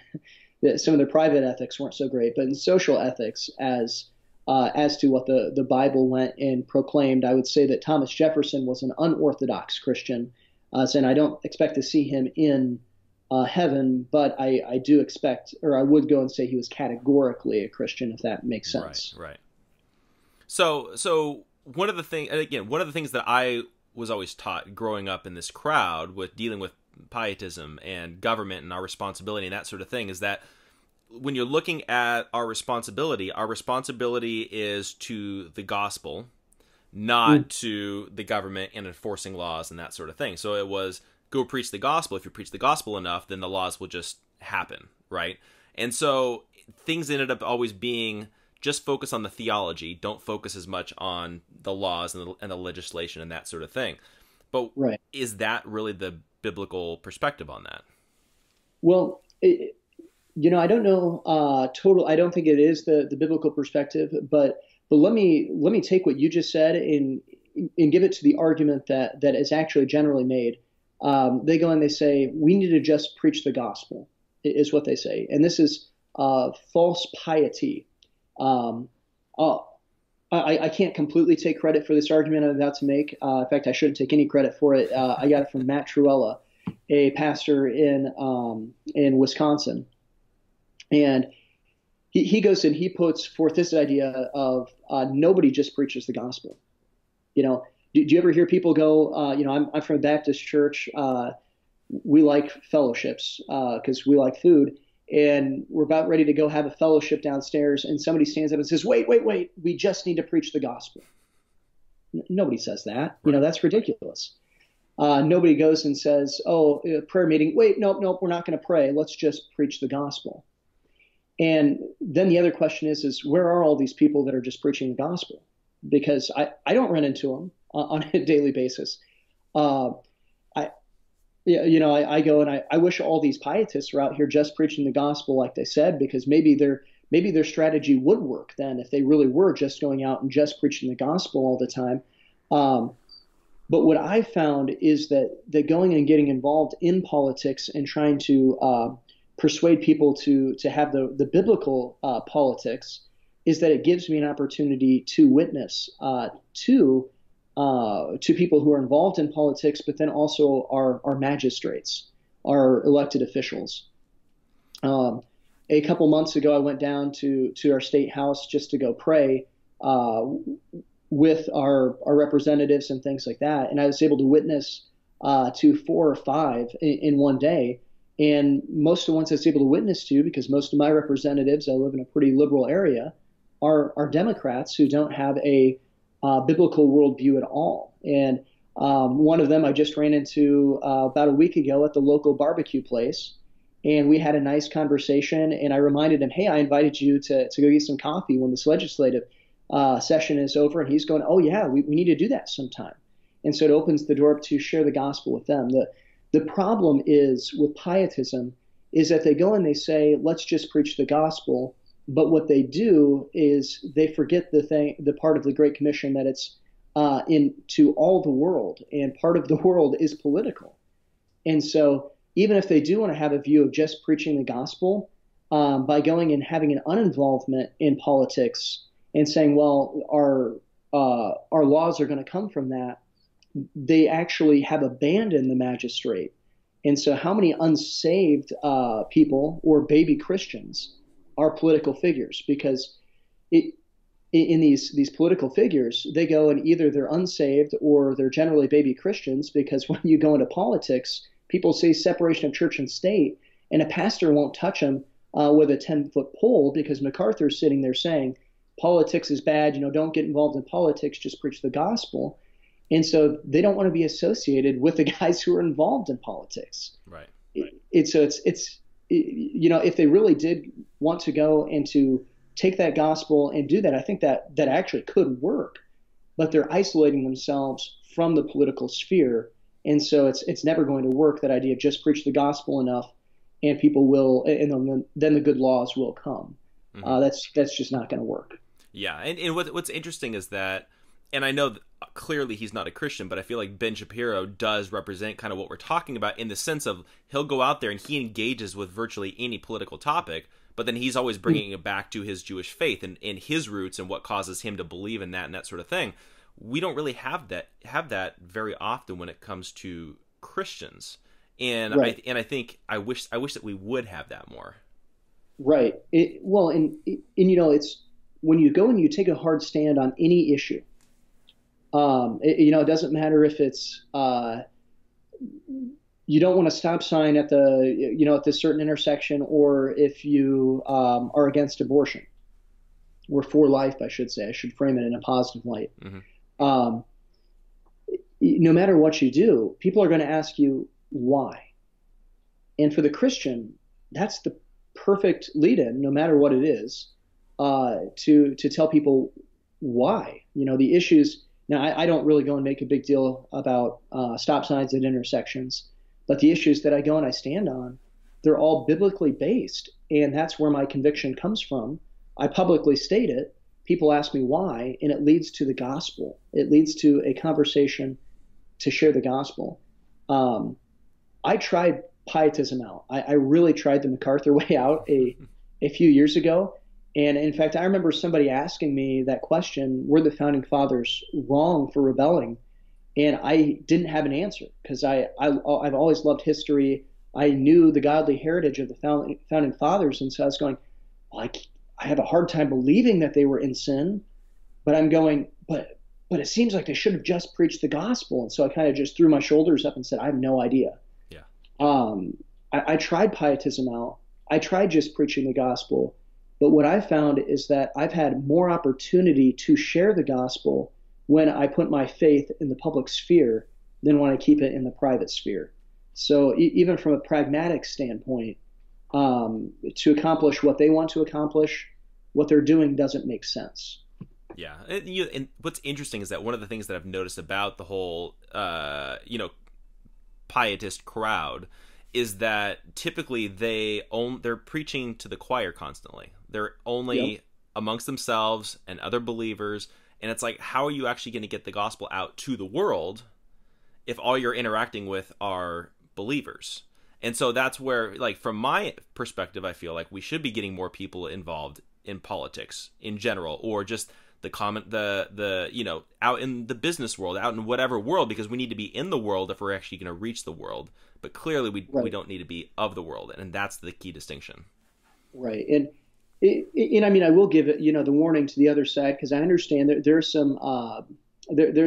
of their private ethics weren't so great, but in social ethics, as to what the Bible went and proclaimed, I would say that Thomas Jefferson was an unorthodox Christian, and I don't expect to see him in heaven, but I do expect, or I would go and say he was categorically a Christian, if that makes sense. Right. So one of the things that I was always taught growing up in this crowd with dealing with pietism and government and our responsibility and that sort of thing is that when you're looking at our responsibility is to the gospel, not to the government and enforcing laws and that sort of thing. So it was go preach the gospel. If you preach the gospel enough, then the laws will just happen, right? And so things ended up always being just focus on the theology, don't focus as much on the laws and the legislation and that sort of thing. But Is that really the biblical perspective on that? Well, I don't know I don't think it is the biblical perspective, but let me take what you just said and give it to the argument that is actually generally made. They go and they say we need to just preach the gospel, is what they say, and this is false piety. I can't completely take credit for this argument I'm about to make. In fact, I shouldn't take any credit for it. I got it from Matt Truella, a pastor in Wisconsin. And he goes and he puts forth this idea of nobody just preaches the gospel. Do you ever hear people go, I'm from a Baptist church. We like fellowships because we like food. And we're about ready to go have a fellowship downstairs, and somebody stands up and says, wait, we just need to preach the gospel. Nobody says that. Right. That's ridiculous. Nobody goes and says, prayer meeting, wait, nope, we're not going to pray. Let's just preach the gospel. And then the other question is where are all these people that are just preaching the gospel? Because I don't run into them on a daily basis. Yeah, I go and I wish all these pietists were out here just preaching the gospel like they said, because maybe their strategy would work then if they really were just going out and just preaching the gospel all the time. But what I found is that going and getting involved in politics and trying to persuade people to have the biblical politics is that it gives me an opportunity to witness to people who are involved in politics, but then also our magistrates, our elected officials. A couple months ago, I went down to our state house just to go pray with our representatives and things like that, and I was able to witness to 4 or 5 in one day. And most of the ones I was able to witness to, because most of my representatives, I live in a pretty liberal area, are Democrats who don't have a biblical worldview at all. And one of them I just ran into about a week ago at the local barbecue place, and we had a nice conversation. And I reminded him, hey, I invited you to go get some coffee when this legislative session is over. And he's going, oh yeah, we need to do that sometime. And so it opens the door to share the gospel with them. The problem is with pietism is that they go and they say, let's just preach the gospel. But what they do is they forget the part of the Great Commission that it's into all the world, and part of the world is political. And so even if they do want to have a view of just preaching the gospel, by going and having an uninvolvement in politics and saying, well, our laws are going to come from that, they actually have abandoned the magistrate. And so how many unsaved people or baby Christians are political figures? Because in these political figures, they go and either they're unsaved or they're generally baby Christians, because when you go into politics, people say separation of church and state, and a pastor won't touch them with a 10-foot pole, because MacArthur's sitting there saying politics is bad, don't get involved in politics, just preach the gospel. And so they don't want to be associated with the guys who are involved in politics. Right. It's if they really did want to go and to take that gospel and do that, I think that actually could work. But they're isolating themselves from the political sphere, and so it's never going to work. That idea of just preach the gospel enough, and people will, and then the good laws will come. Mm-hmm. That's just not going to work. Yeah, and what's interesting is that, and I know that clearly he's not a Christian, but I feel like Ben Shapiro does represent kind of what we're talking about, in the sense of he'll go out there and he engages with virtually any political topic, but then he's always bringing it back to his Jewish faith and his roots and what causes him to believe in that and that sort of thing. We don't really have that very often when it comes to Christians, and right. I think I wish that we would have that more. Right. It's when you go and you take a hard stand on any issue. It doesn't matter if it's you don't want a stop sign at at this certain intersection, or if you are against abortion, or for life, I should say. I should frame it in a positive light. Mm-hmm. No matter what you do, people are going to ask you why. And for the Christian, that's the perfect lead-in, no matter what it is, to tell people why. The issues. Now, I don't really go and make a big deal about stop signs at intersections, but the issues that I go and I stand on, they're all biblically based, and that's where my conviction comes from. I publicly state it. People ask me why, and it leads to the gospel. It leads to a conversation to share the gospel. I tried pietism out. I really tried the MacArthur way out a few years ago. And in fact, I remember somebody asking me that question, were the founding fathers wrong for rebelling? And I didn't have an answer, because I've always loved history. I knew the godly heritage of the founding fathers. And so I was going, well, I have a hard time believing that they were in sin, but I'm going, but it seems like they should have just preached the gospel. And so I kind of just threw my shoulders up and said, I have no idea. Yeah. I tried pietism out. I tried just preaching the gospel. But what I found is that I've had more opportunity to share the gospel when I put my faith in the public sphere than when I keep it in the private sphere. So even from a pragmatic standpoint, to accomplish what they want to accomplish, what they're doing doesn't make sense. Yeah, and what's interesting is that one of the things that I've noticed about the whole, pietist crowd is that typically they're preaching to the choir constantly. They're only amongst themselves and other believers, and it's like, how are you actually going to get the gospel out to the world if all you're interacting with are believers? And so that's where, like, from my perspective, I feel like we should be getting more people involved in politics in general, or just the you know, out in the business world, out in whatever world, because we need to be in the world if we're actually going to reach the world. But clearly we don't need to be of the world, and that's the key distinction. Right. And I mean, I will give it, you know, the warning to the other side, because I understand that there's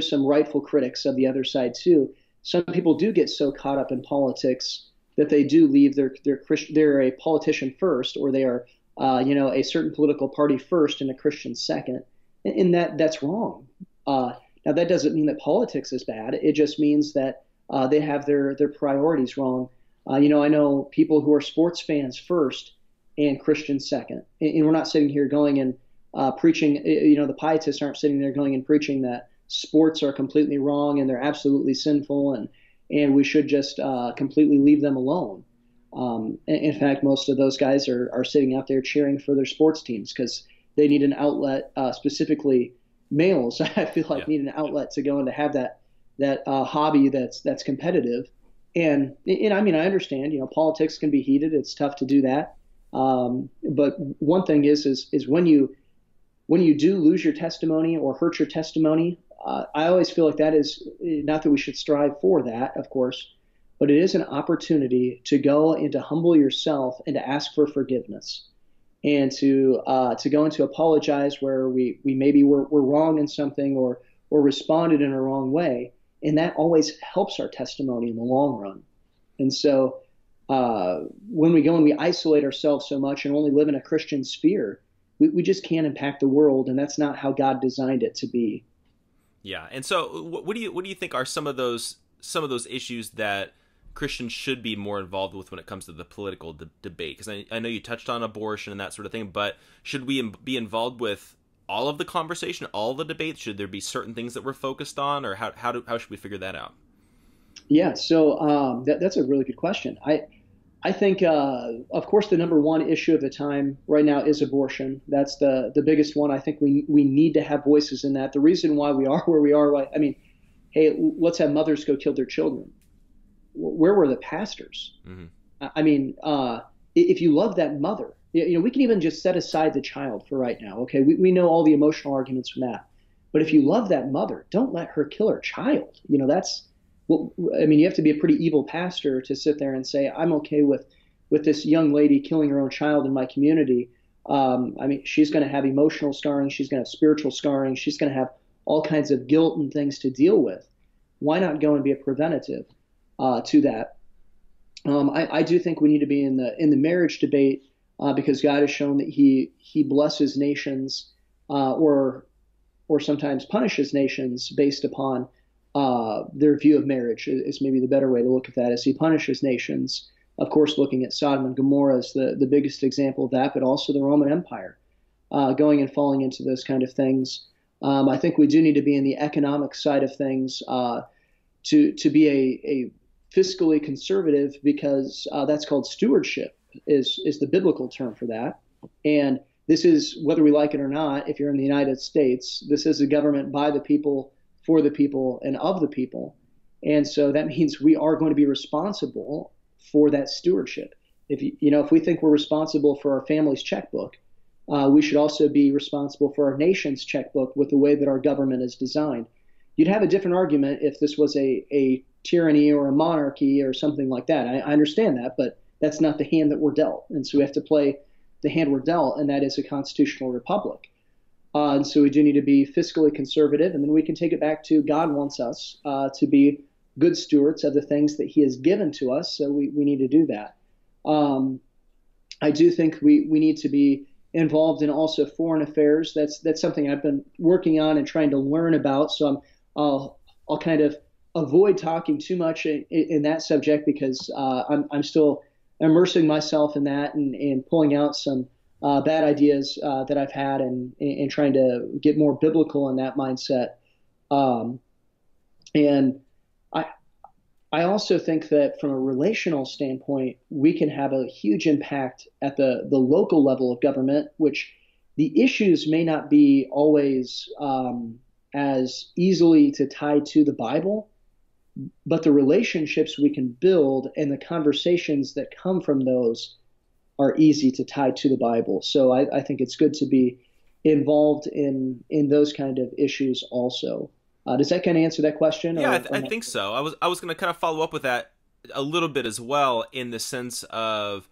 some rightful critics of the other side too. Some people do get so caught up in politics that they do leave they're a politician first, or they are you know, a certain political party first and a Christian second, and that's wrong. Now that doesn't mean that politics is bad. It just means that they have their priorities wrong. You know, I know people who are sports fans first and Christians second, and we're not sitting here going and preaching. You know, the pietists aren't sitting there going and preaching that sports are completely wrong and they're absolutely sinful, and we should just completely leave them alone. In fact, most of those guys are sitting out there cheering for their sports teams because they need an outlet, specifically males. I feel like need an outlet to go and to have that hobby that's competitive. And I mean, I understand, you know, politics can be heated. It's tough to do that. But one thing is when you do lose your testimony or hurt your testimony, I always feel like that is not that we should strive for that, of course, but it is an opportunity to go and to humble yourself and to ask for forgiveness, and to go and to apologize where we maybe were wrong in something or responded in a wrong way, and that always helps our testimony in the long run. And so when we go and we isolate ourselves so much and only live in a Christian sphere, we just can't impact the world, and that's not how God designed it to be. Yeah, and so what do you think are some of those issues that Christians should be more involved with when it comes to the political debate? Because I know you touched on abortion and that sort of thing, but should we be involved with all of the conversation, all the debates? Should there be certain things that we're focused on, or how should we figure that out? Yeah, so that's a really good question. I think, of course, the number one issue of the time right now is abortion. That's the biggest one. I think we need to have voices in that. The reason why we are where we are, I mean, hey, let's have mothers go kill their children. Where were the pastors? Mm-hmm. I mean, if you love that mother, you know, we can even just set aside the child for right now. Okay, we know all the emotional arguments from that. But if you love that mother, don't let her kill her child. You know, that's, well, I mean, you have to be a pretty evil pastor to sit there and say, I'm okay with this young lady killing her own child in my community. I mean, she's going to have emotional scarring. She's going to have spiritual scarring. She's going to have all kinds of guilt and things to deal with. Why not go and be a preventative to that? I do think we need to be in the marriage debate because God has shown that He blesses nations or sometimes punishes nations based upon their view of marriage. Is maybe the better way to look at that, as He punishes nations. Of course, looking at Sodom and Gomorrah as the biggest example of that, but also the Roman Empire going and falling into those kind of things. I think we do need to be in the economic side of things to be a fiscally conservative, because that's called stewardship, is the biblical term for that. And this is, whether we like it or not, if you're in the United States, this is a government by the people, for the people, and of the people. And so that means we are going to be responsible for that stewardship. If we think we're responsible for our family's checkbook, we should also be responsible for our nation's checkbook with the way that our government is designed. You'd have a different argument if this was a tyranny or a monarchy or something like that. I understand that, but that's not the hand that we're dealt. And so we have to play the hand we're dealt, and that is a constitutional republic. And so we do need to be fiscally conservative, and then we can take it back to God wants us to be good stewards of the things that He has given to us, so we need to do that. I do think we need to be involved in also foreign affairs. That's something I've been working on and trying to learn about, so I'll kind of avoid talking too much in that subject, because I'm still immersing myself in that and pulling out some bad ideas that I've had and trying to get more biblical in that mindset. And I also think that from a relational standpoint, we can have a huge impact at the local level of government, which the issues may not be always as easily to tie to the Bible, but the relationships we can build and the conversations that come from those are easy to tie to the Bible. So I think it's good to be involved in those kind of issues also. Does that kind of answer that question? Yeah, I think so. I was going to kind of follow up with that a little bit as well, in the sense of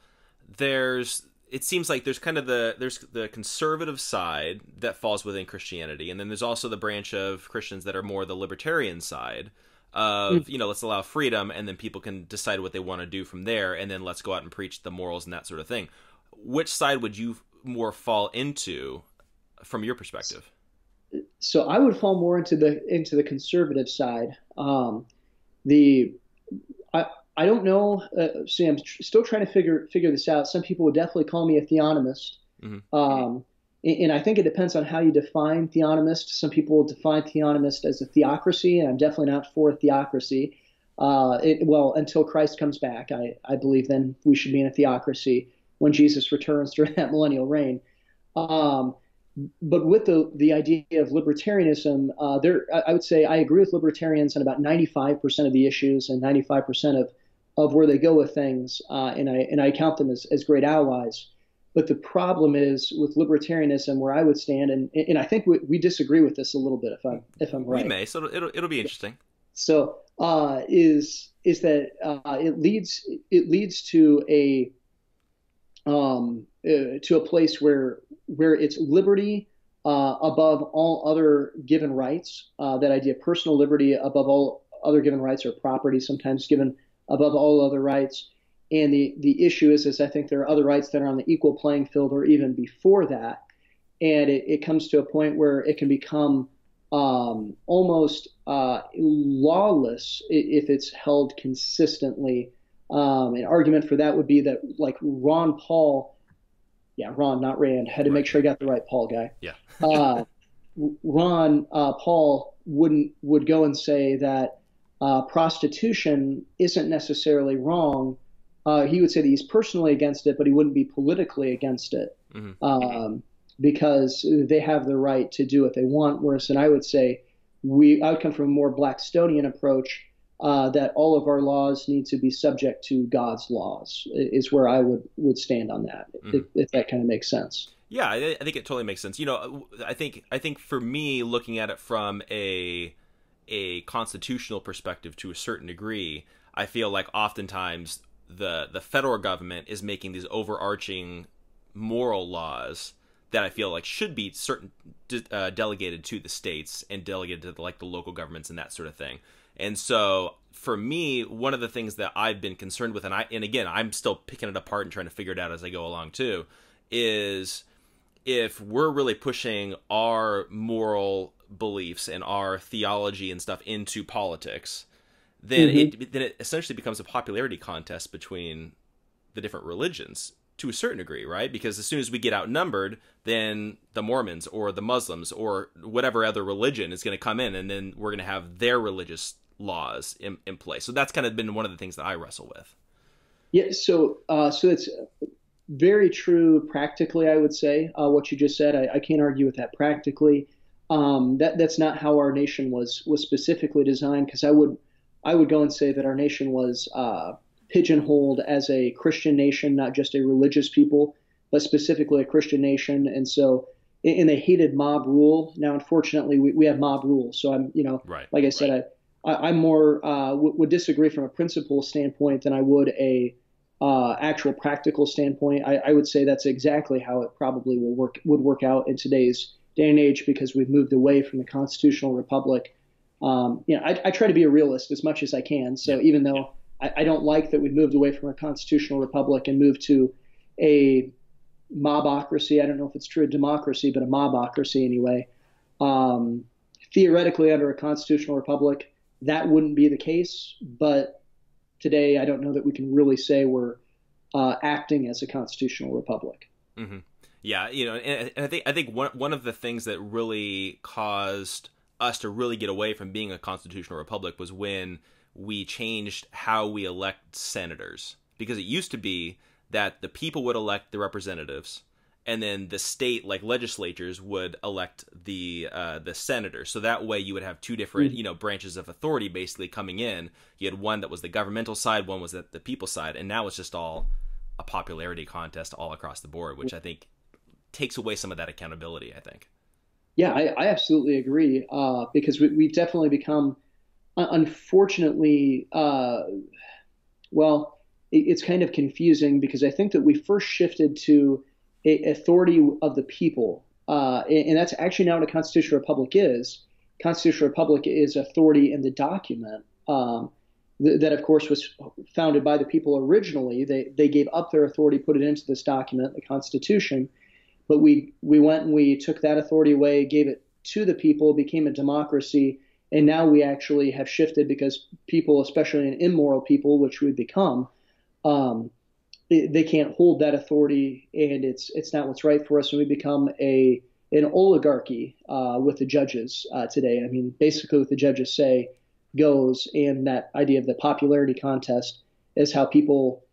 it seems like there's kind of there's the conservative side that falls within Christianity, and then there's also the branch of Christians that are more the libertarian side of, let's allow freedom, and then people can decide what they want to do from there, and then let's go out and preach the morals and that sort of thing. Which side would you more fall into from your perspective? So I would fall more into the conservative side. I don't know. See, I'm still trying to figure this out. Some people would definitely call me a theonomist, and I think it depends on how you define theonomist. Some people define theonomist as a theocracy, and I'm definitely not for theocracy. Until Christ comes back, I believe then we should be in a theocracy when Jesus returns during that millennial reign. But with the idea of libertarianism, I would say I agree with libertarians on about 95% of the issues and 95% of where they go with things, and I count them as great allies. But the problem is with libertarianism, where I would stand, and I think we disagree with this a little bit, if I'm right. We may, so it'll be interesting. So is that it leads to a place where it's liberty above all other given rights. That idea of personal liberty above all other given rights, or property sometimes given above all other rights. And the issue is I think there are other rights that are on the equal playing field or even before that. And it comes to a point where it can become almost lawless if it's held consistently. An argument for that would be that, like, Ron Paul, Ron, not Rand, had to make sure I got the right Paul guy. Yeah. Ron Paul would go and say that prostitution isn't necessarily wrong. He would say that he's personally against it, but he wouldn't be politically against it, because they have the right to do what they want. Whereas, and I would say I would come from a more Blackstonian approach, that all of our laws need to be subject to God's laws, is where I would stand on that, if that kind of makes sense. Yeah, I think it totally makes sense. I think for me, looking at it from a constitutional perspective to a certain degree, I feel like oftentimes the federal government is making these overarching moral laws that I feel like should be delegated to the states and delegated to the local governments and that sort of thing. And so for me, one of the things that I've been concerned with, and again, I'm still picking it apart and trying to figure it out as I go along too, is if we're really pushing our moral beliefs and our theology and stuff into politics, then it essentially becomes a popularity contest between the different religions to a certain degree, right? Because as soon as we get outnumbered, then the Mormons or the Muslims or whatever other religion is going to come in, and then we're going to have their religious laws in place. So that's kind of been one of the things that I wrestle with. Yeah, so it's very true practically, I would say, what you just said. I can't argue with that practically. That's not how our nation was specifically designed, because I would go and say that our nation was pigeonholed as a Christian nation, not just a religious people, but specifically a Christian nation. And so in they hated mob rule. Now, unfortunately, we have mob rule. So I'm, like I said, I'm more would disagree from a principle standpoint than I would a actual practical standpoint. I would say that's exactly how it probably would work out in today's day and age, because we've moved away from the constitutional republic. I try to be a realist as much as I can. So even though I don't like that we've moved away from a constitutional republic and moved to a mobocracy, I don't know if it's true a democracy, but a mobocracy anyway. Theoretically, under a constitutional republic, that wouldn't be the case. But today, I don't know that we can really say we're acting as a constitutional republic. Mm-hmm. Yeah, and I think one of the things that really caused us to really get away from being a constitutional republic was when we changed how we elect senators, because it used to be that the people would elect the representatives, and then the state, like legislatures, would elect the senators. So that way you would have two different, branches of authority basically coming in. You had one that was the governmental side, one was the people side, and now it's just all a popularity contest all across the board, which I think takes away some of that accountability, I think. Yeah, I absolutely agree, because we've definitely become, unfortunately, it's kind of confusing, because I think that we first shifted to authority of the people, and that's actually not what a constitutional republic is. Constitutional republic is authority in the document that, of course, was founded by the people originally. They gave up their authority, put it into this document, the Constitution, but we went and we took that authority away, gave it to the people, became a democracy, and now we actually have shifted, because people, especially an immoral people, which we've become, they can't hold that authority, and it's not what's right for us, and we become an oligarchy with the judges today. I mean, basically what the judges say goes, and that idea of the popularity contest is how people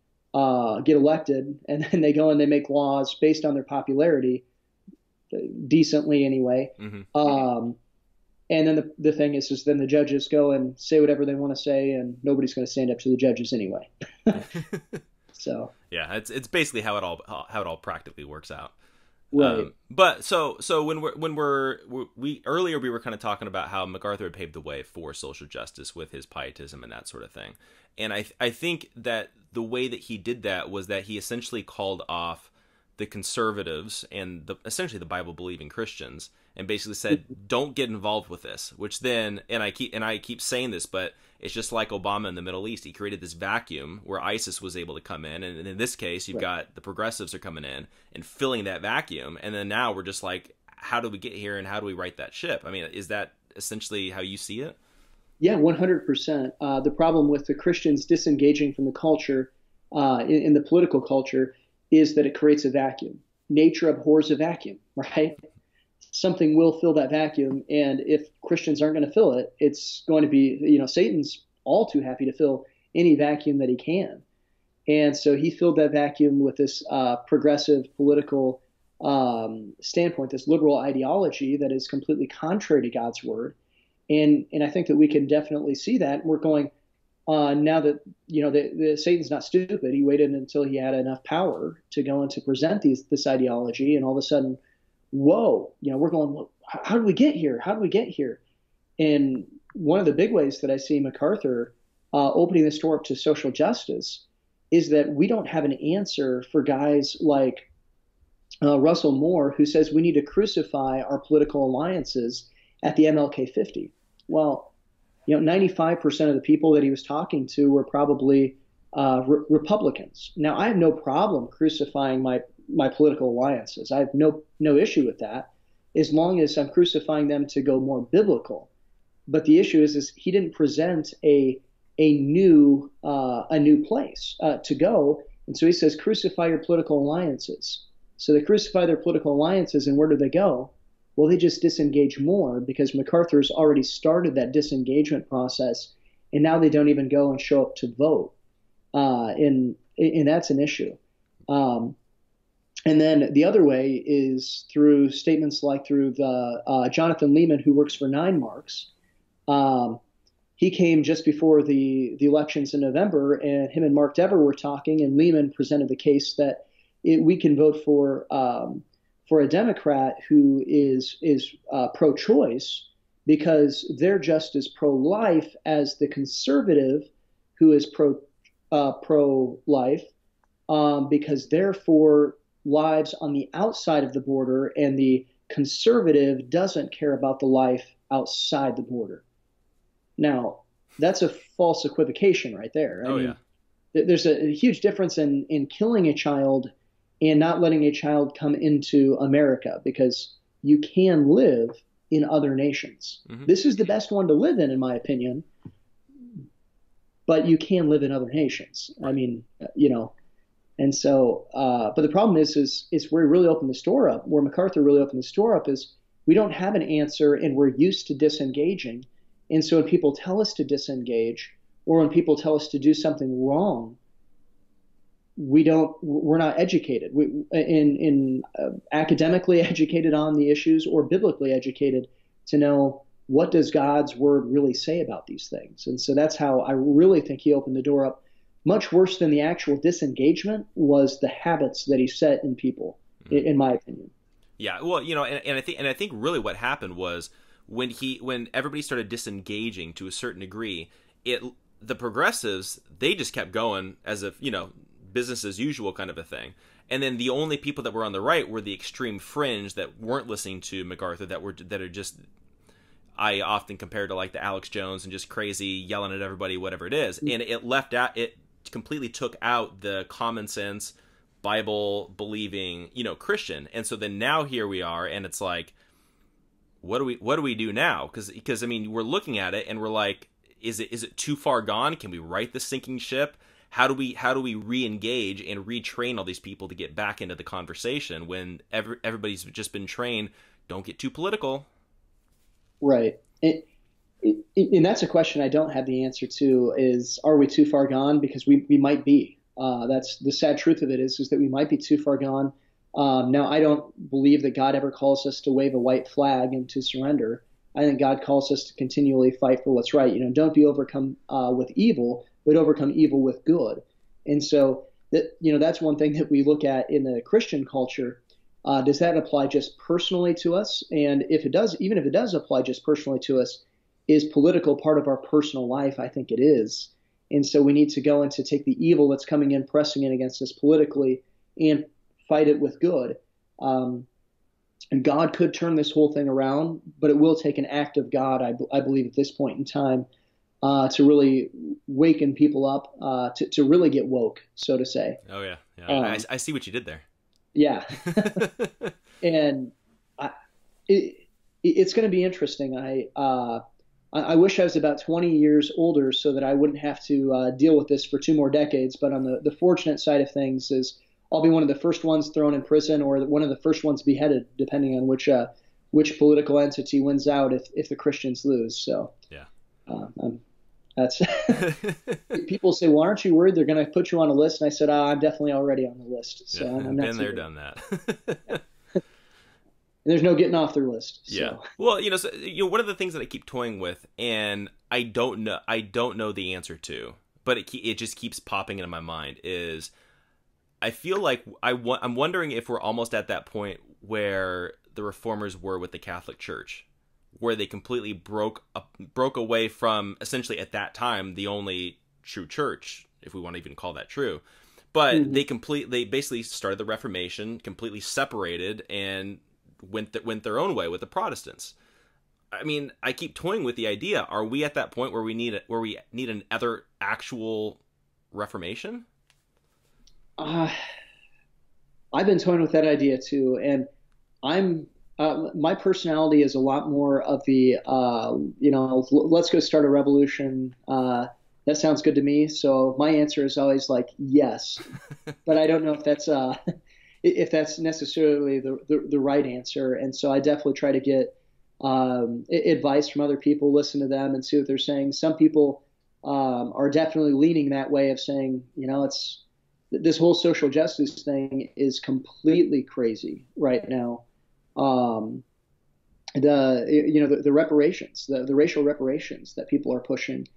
get elected, and then they go and they make laws based on their popularity, decently anyway. Mm-hmm. And then the thing is then the judges go and say whatever they want to say, and nobody's going to stand up to the judges anyway. So yeah, it's basically how it all practically works out. Right. But so when we earlier we were kind of talking about how MacArthur had paved the way for social justice with his pietism and that sort of thing, and I think that the way that he did that was that he essentially called off the conservatives and essentially the Bible believing Christians, and basically said, don't get involved with this, which then, and I keep saying this, but it's just like Obama in the Middle East. He created this vacuum where ISIS was able to come in, and in this case, you've got the progressives are coming in and filling that vacuum, and then now we're just like, how do we get here, and how do we right that ship? I mean, is that essentially how you see it? Yeah, 100%. The problem with the Christians disengaging from the culture, in the political culture, is that it creates a vacuum. Nature abhors a vacuum, right? Something will fill that vacuum, and if Christians aren't going to fill it, it's going to be, Satan's all too happy to fill any vacuum that he can. And so he filled that vacuum with this progressive political standpoint, this liberal ideology that is completely contrary to God's word. And I think that we can definitely see that. We're going, now that, Satan's not stupid. He waited until he had enough power to go and to present this ideology, and all of a sudden, whoa, we're going, well, how did we get here? How did we get here? And one of the big ways that I see MacArthur opening this door up to social justice is that we don't have an answer for guys like Russell Moore, who says we need to crucify our political alliances at the MLK 50. Well, 95% of the people that he was talking to were probably Republicans. Now, I have no problem crucifying my political alliances. I have no issue with that, as long as I'm crucifying them to go more biblical. But the issue is he didn't present a new place to go, and so he says crucify your political alliances. So they crucify their political alliances, and where do they go? Well, they just disengage more, because MacArthur's already started that disengagement process, and now they don't even go and show up to vote, and that's an issue. And then the other way is through statements like through the Jonathan Lehman, who works for 9 Marks. He came just before the elections in November, and him and Mark Dever were talking, and Lehman presented the case that we can vote for a Democrat who is pro-choice, because they're just as pro-life as the conservative who is pro-life, because they're for lives on the outside of the border, and the conservative doesn't care about the life outside the border. Now, that's a false equivocation right there. I mean, there's a huge difference in killing a child and not letting a child come into America, because you can live in other nations. Mm-hmm. This is the best one to live in my opinion, but you can live in other nations. I mean, and so, but the problem is where he really opened this door up, where MacArthur really opened this door up, is we don't have an answer, and we're used to disengaging. And so when people tell us to disengage, or when people tell us to do something wrong, we're not educated. Academically educated on the issues or biblically educated to know what does God's word really say about these things. And so that's how I really think he opened the door up. Much worse than the actual disengagement was the habits that he set in people, in my opinion. Yeah, well, and I think really what happened was when everybody started disengaging to a certain degree, the progressives, they just kept going as if, business as usual kind of a thing. And then the only people that were on the right were the extreme fringe that weren't listening to MacArthur, that are just, I often compare to like the Alex Jones and just crazy yelling at everybody, whatever it is. And it completely took out the common sense, Bible believing, Christian. And so then now here we are, and it's like, what do we do now? Because I mean, we're looking at it and we're like, is it too far gone? Can we right the sinking ship? How do we re-engage and retrain all these people to get back into the conversation when everybody's just been trained? Don't get too political. Right. And that's a question I don't have the answer to, is, are we too far gone? Because we might be. That's the sad truth of it is that we might be too far gone. Now, I don't believe that God ever calls us to wave a white flag and to surrender. I think God calls us to continually fight for what's right. Don't be overcome with evil, but overcome evil with good. And so that's one thing that we look at in the Christian culture. Does that apply just personally to us? And if it does, even if it does apply just personally to us, is political part of our personal life? I think it is. And so we need to go and to take the evil that's coming in, pressing in against us politically, and fight it with good. And God could turn this whole thing around, but it will take an act of God, I believe, at this point in time, to really waken people up, to really get woke, so to say. Oh, yeah. I see what you did there. Yeah. And it's going to be interesting. I wish I was about 20 years older so that I wouldn't have to deal with this for 2 more decades. But on the fortunate side of things is I'll be one of the first ones thrown in prison or one of the first ones beheaded, depending on which political entity wins out if the Christians lose. So yeah, that's people say, well, aren't you worried they're going to put you on a list? And I said, I'm definitely already on the list. So yeah, I'm not been there, done that. Yeah. And there's no getting off their list. So. Yeah. Well, one of the things that I keep toying with, and I don't know the answer to, but it just keeps popping into my mind, is I feel like I'm wondering if we're almost at that point where the Reformers were with the Catholic Church, where they completely broke away from essentially at that time the only true church, if we want to even call that true. But they basically started the Reformation, completely separated, and went their own way with the Protestants. I mean, I keep toying with the idea: are we at that point where we need an other actual Reformation? I've been toying with that idea too, and I'm my personality is a lot more of the let's go start a revolution. That sounds good to me. So my answer is always like yes, but I don't know if that's necessarily the right answer. And so I definitely try to get advice from other people, listen to them, and see what they're saying. Some people are definitely leaning that way of saying, it's this whole social justice thing is completely crazy right now. The reparations, the racial reparations that people are pushing,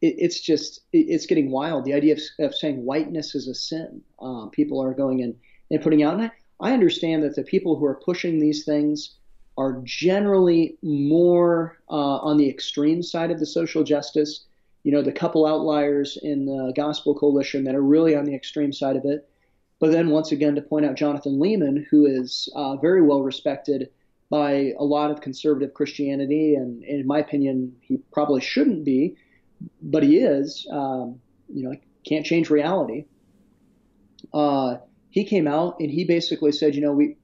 it's getting wild. The idea of saying whiteness is a sin. People are going and putting out. And I understand that the people who are pushing these things are generally more on the extreme side of the social justice. The couple outliers in the Gospel Coalition that are really on the extreme side of it. But then once again, to point out Jonathan Leeman, who is very well respected by a lot of conservative Christianity, and in my opinion, he probably shouldn't be, but he is. Can't change reality. He came out and he basically said, we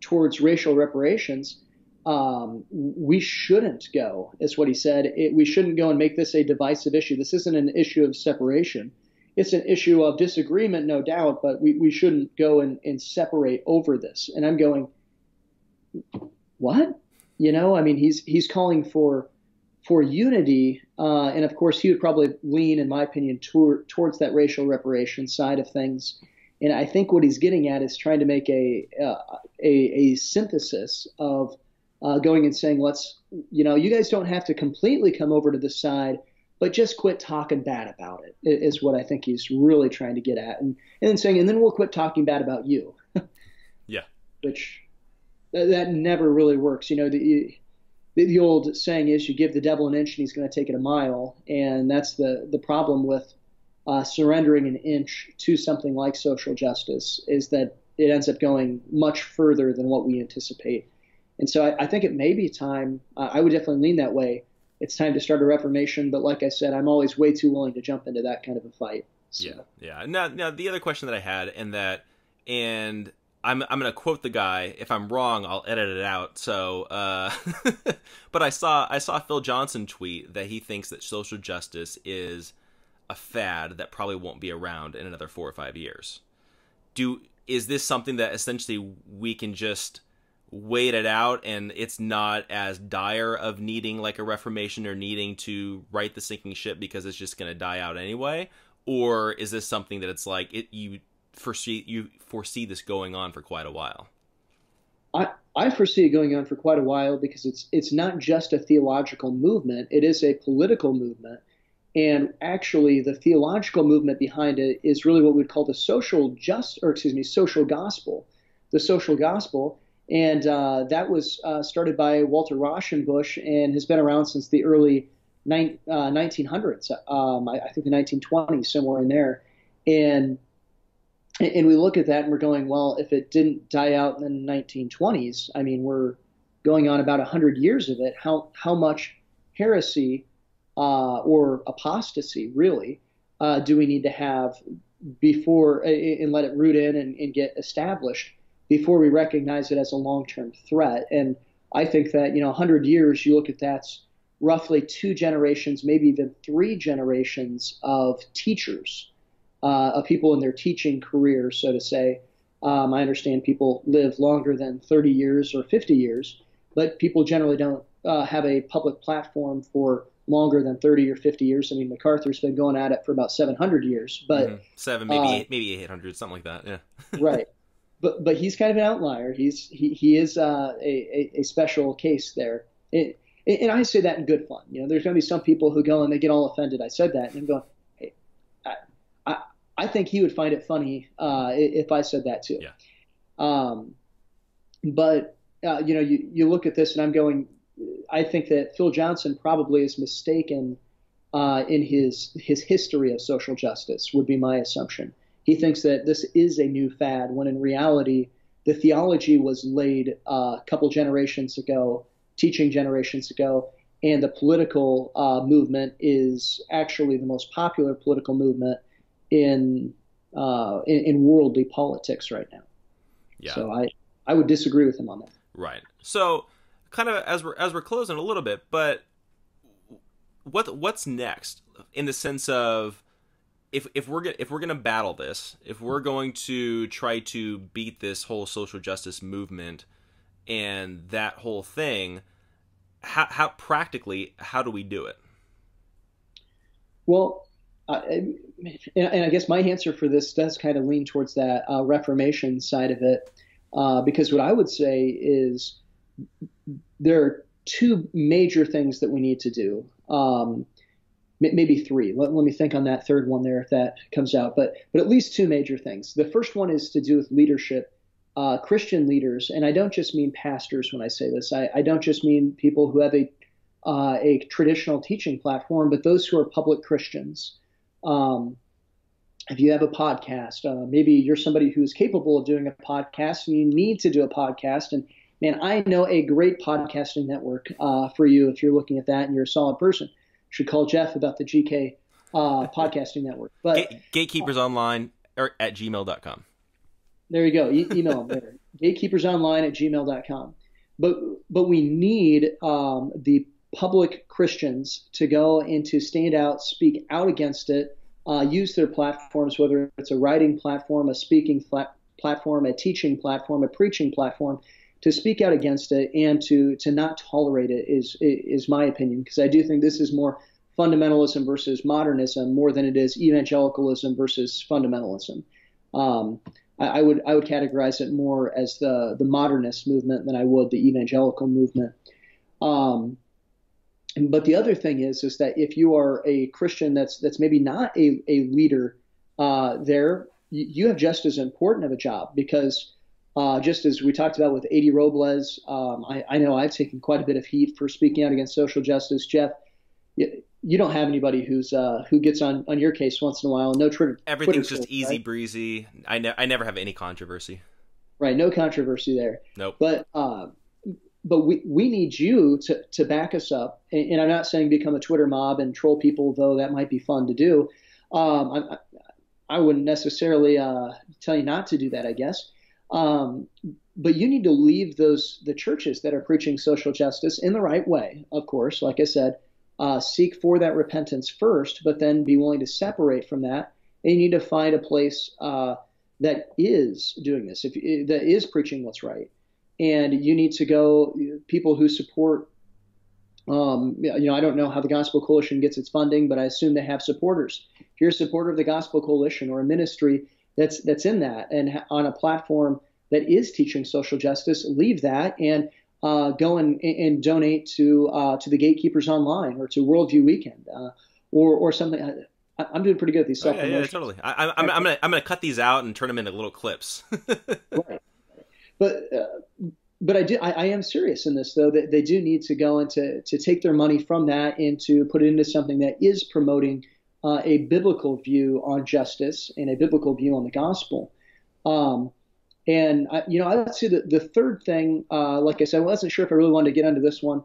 towards racial reparations, we shouldn't go. Is what he said. We shouldn't go and make this a divisive issue. This isn't an issue of separation. It's an issue of disagreement, no doubt, but we shouldn't go and separate over this. And I'm going, what? He's calling for for unity, and of course he would probably lean, in my opinion, towards that racial reparations side of things. And I think what he's getting at is trying to make a synthesis of going and saying, you guys don't have to completely come over to this side, but just quit talking bad about it, is what I think he's really trying to get at. And then saying, and then we'll quit talking bad about you. Yeah. Which that never really works. The old saying is, you give the devil an inch and he's going to take it a mile. And that's the problem with surrendering an inch to something like social justice, is that it ends up going much further than what we anticipate. And so I think it may be time, I would definitely lean that way. It's time to start a reformation, but like I said, I'm always way too willing to jump into that kind of a fight. So. Yeah. Now the other question that I had, and I'm going to quote the guy. If I'm wrong, I'll edit it out. So, but I saw Phil Johnson tweet that he thinks that social justice is a fad that probably won't be around in another 4 or 5 years. Is this something that essentially we can just wait it out, and it's not as dire of needing like a reformation or needing to right the sinking ship because it's just going to die out anyway? Or is this something that it's like you foresee this going on for quite a while? I foresee it going on for quite a while, because it's not just a theological movement, it is a political movement. And actually the theological movement behind it is really what we'd call the social gospel. The social gospel. And that was started by Walter Rauschenbusch and has been around since the early 1900s. I think the 1920s, somewhere in there. And we look at that and we're going, well, if it didn't die out in the 1920s, I mean, we're going on about 100 years of it. How much heresy or apostasy, really, do we need to have before and let it root in and get established before we recognize it as a long-term threat? And I think that, 100 years, you look at that's roughly 2 generations, maybe even 3 generations of teachers, of people in their teaching career, so to say. I understand people live longer than 30 years or 50 years, but people generally don't have a public platform for longer than 30 or 50 years. I mean, MacArthur's been going at it for about 700 years, but 7, maybe 800, something like that. Yeah. Right. But he's kind of an outlier. He is a special case there. And I say that in good fun. There's going to be some people who go and they get all offended I said that, and I'm going, hey, I think he would find it funny if I said that too. Yeah. But you look at this and I'm going, I think that Phil Johnson probably is mistaken in his history of social justice, would be my assumption. He thinks that this is a new fad, when in reality, the theology was laid a couple generations ago, teaching generations ago, and the political movement is actually the most popular political movement in worldly politics right now. Yeah. So I would disagree with him on that. Right. So, kind of as we're closing a little bit, but what's next, in the sense of, if we're gonna battle this, if we're going to try to beat this whole social justice movement and that whole thing, how practically, how do we do it? Well, and I guess my answer for this does kind of lean towards that Reformation side of it, because what I would say is there are 2 major things that we need to do. Maybe 3. Let me think on that third one there if that comes out. But at least 2 major things. The first one is to do with leadership, Christian leaders, and I don't just mean pastors when I say this. I don't just mean people who have a traditional teaching platform, but those who are public Christians. If you have a podcast, maybe you're somebody who's capable of doing a podcast and you need to do a podcast. And man, I know a great podcasting network for you if you're looking at that and you're a solid person. Should call Jeff about the GK podcasting network. But gatekeepersonline at gmail.com. There you go. Email them there. Gatekeepersonline at gmail.com. But we need the public Christians to go and to stand out, speak out against it, use their platforms, whether it's a writing platform, a speaking platform, a teaching platform, a preaching platform, to speak out against it and to not tolerate it is my opinion, because I do think this is more fundamentalism versus modernism more than it is evangelicalism versus fundamentalism. I would categorize it more as the modernist movement than I would the evangelical movement. But the other thing is that if you are a Christian that's maybe not a leader there, you have just as important of a job, because just as we talked about with A.D. Robles, I know I've taken quite a bit of heat for speaking out against social justice. Jeff, you don't have anybody who gets on your case once in a while. No trigger. Everything's just Twitter, easy right? breezy. I never have any controversy. Right, no controversy there. Nope. But we need you to back us up. And I'm not saying become a Twitter mob and troll people, though that might be fun to do. I wouldn't necessarily tell you not to do that, I guess. But you need to leave the churches that are preaching social justice in the right way, of course. Like I said, seek for that repentance first, but then be willing to separate from that. And you need to find a place that is doing this, that is preaching what's right. And you need to go, people who support, I don't know how the Gospel Coalition gets its funding, but I assume they have supporters. If you're a supporter of the Gospel Coalition or a ministry that's in that and on a platform that is teaching social justice, leave that and go and donate to the Gatekeepers Online or to Worldview Weekend or something. I'm doing pretty good at these self promotions. Yeah, totally. I'm gonna cut these out and turn them into little clips. Right. But I am serious in this, though, that they do need to go and to take their money from that and to put it into something that is promoting a biblical view on justice and a biblical view on the gospel. And I would say that the third thing, like I said, I wasn't sure if I really wanted to get into this one,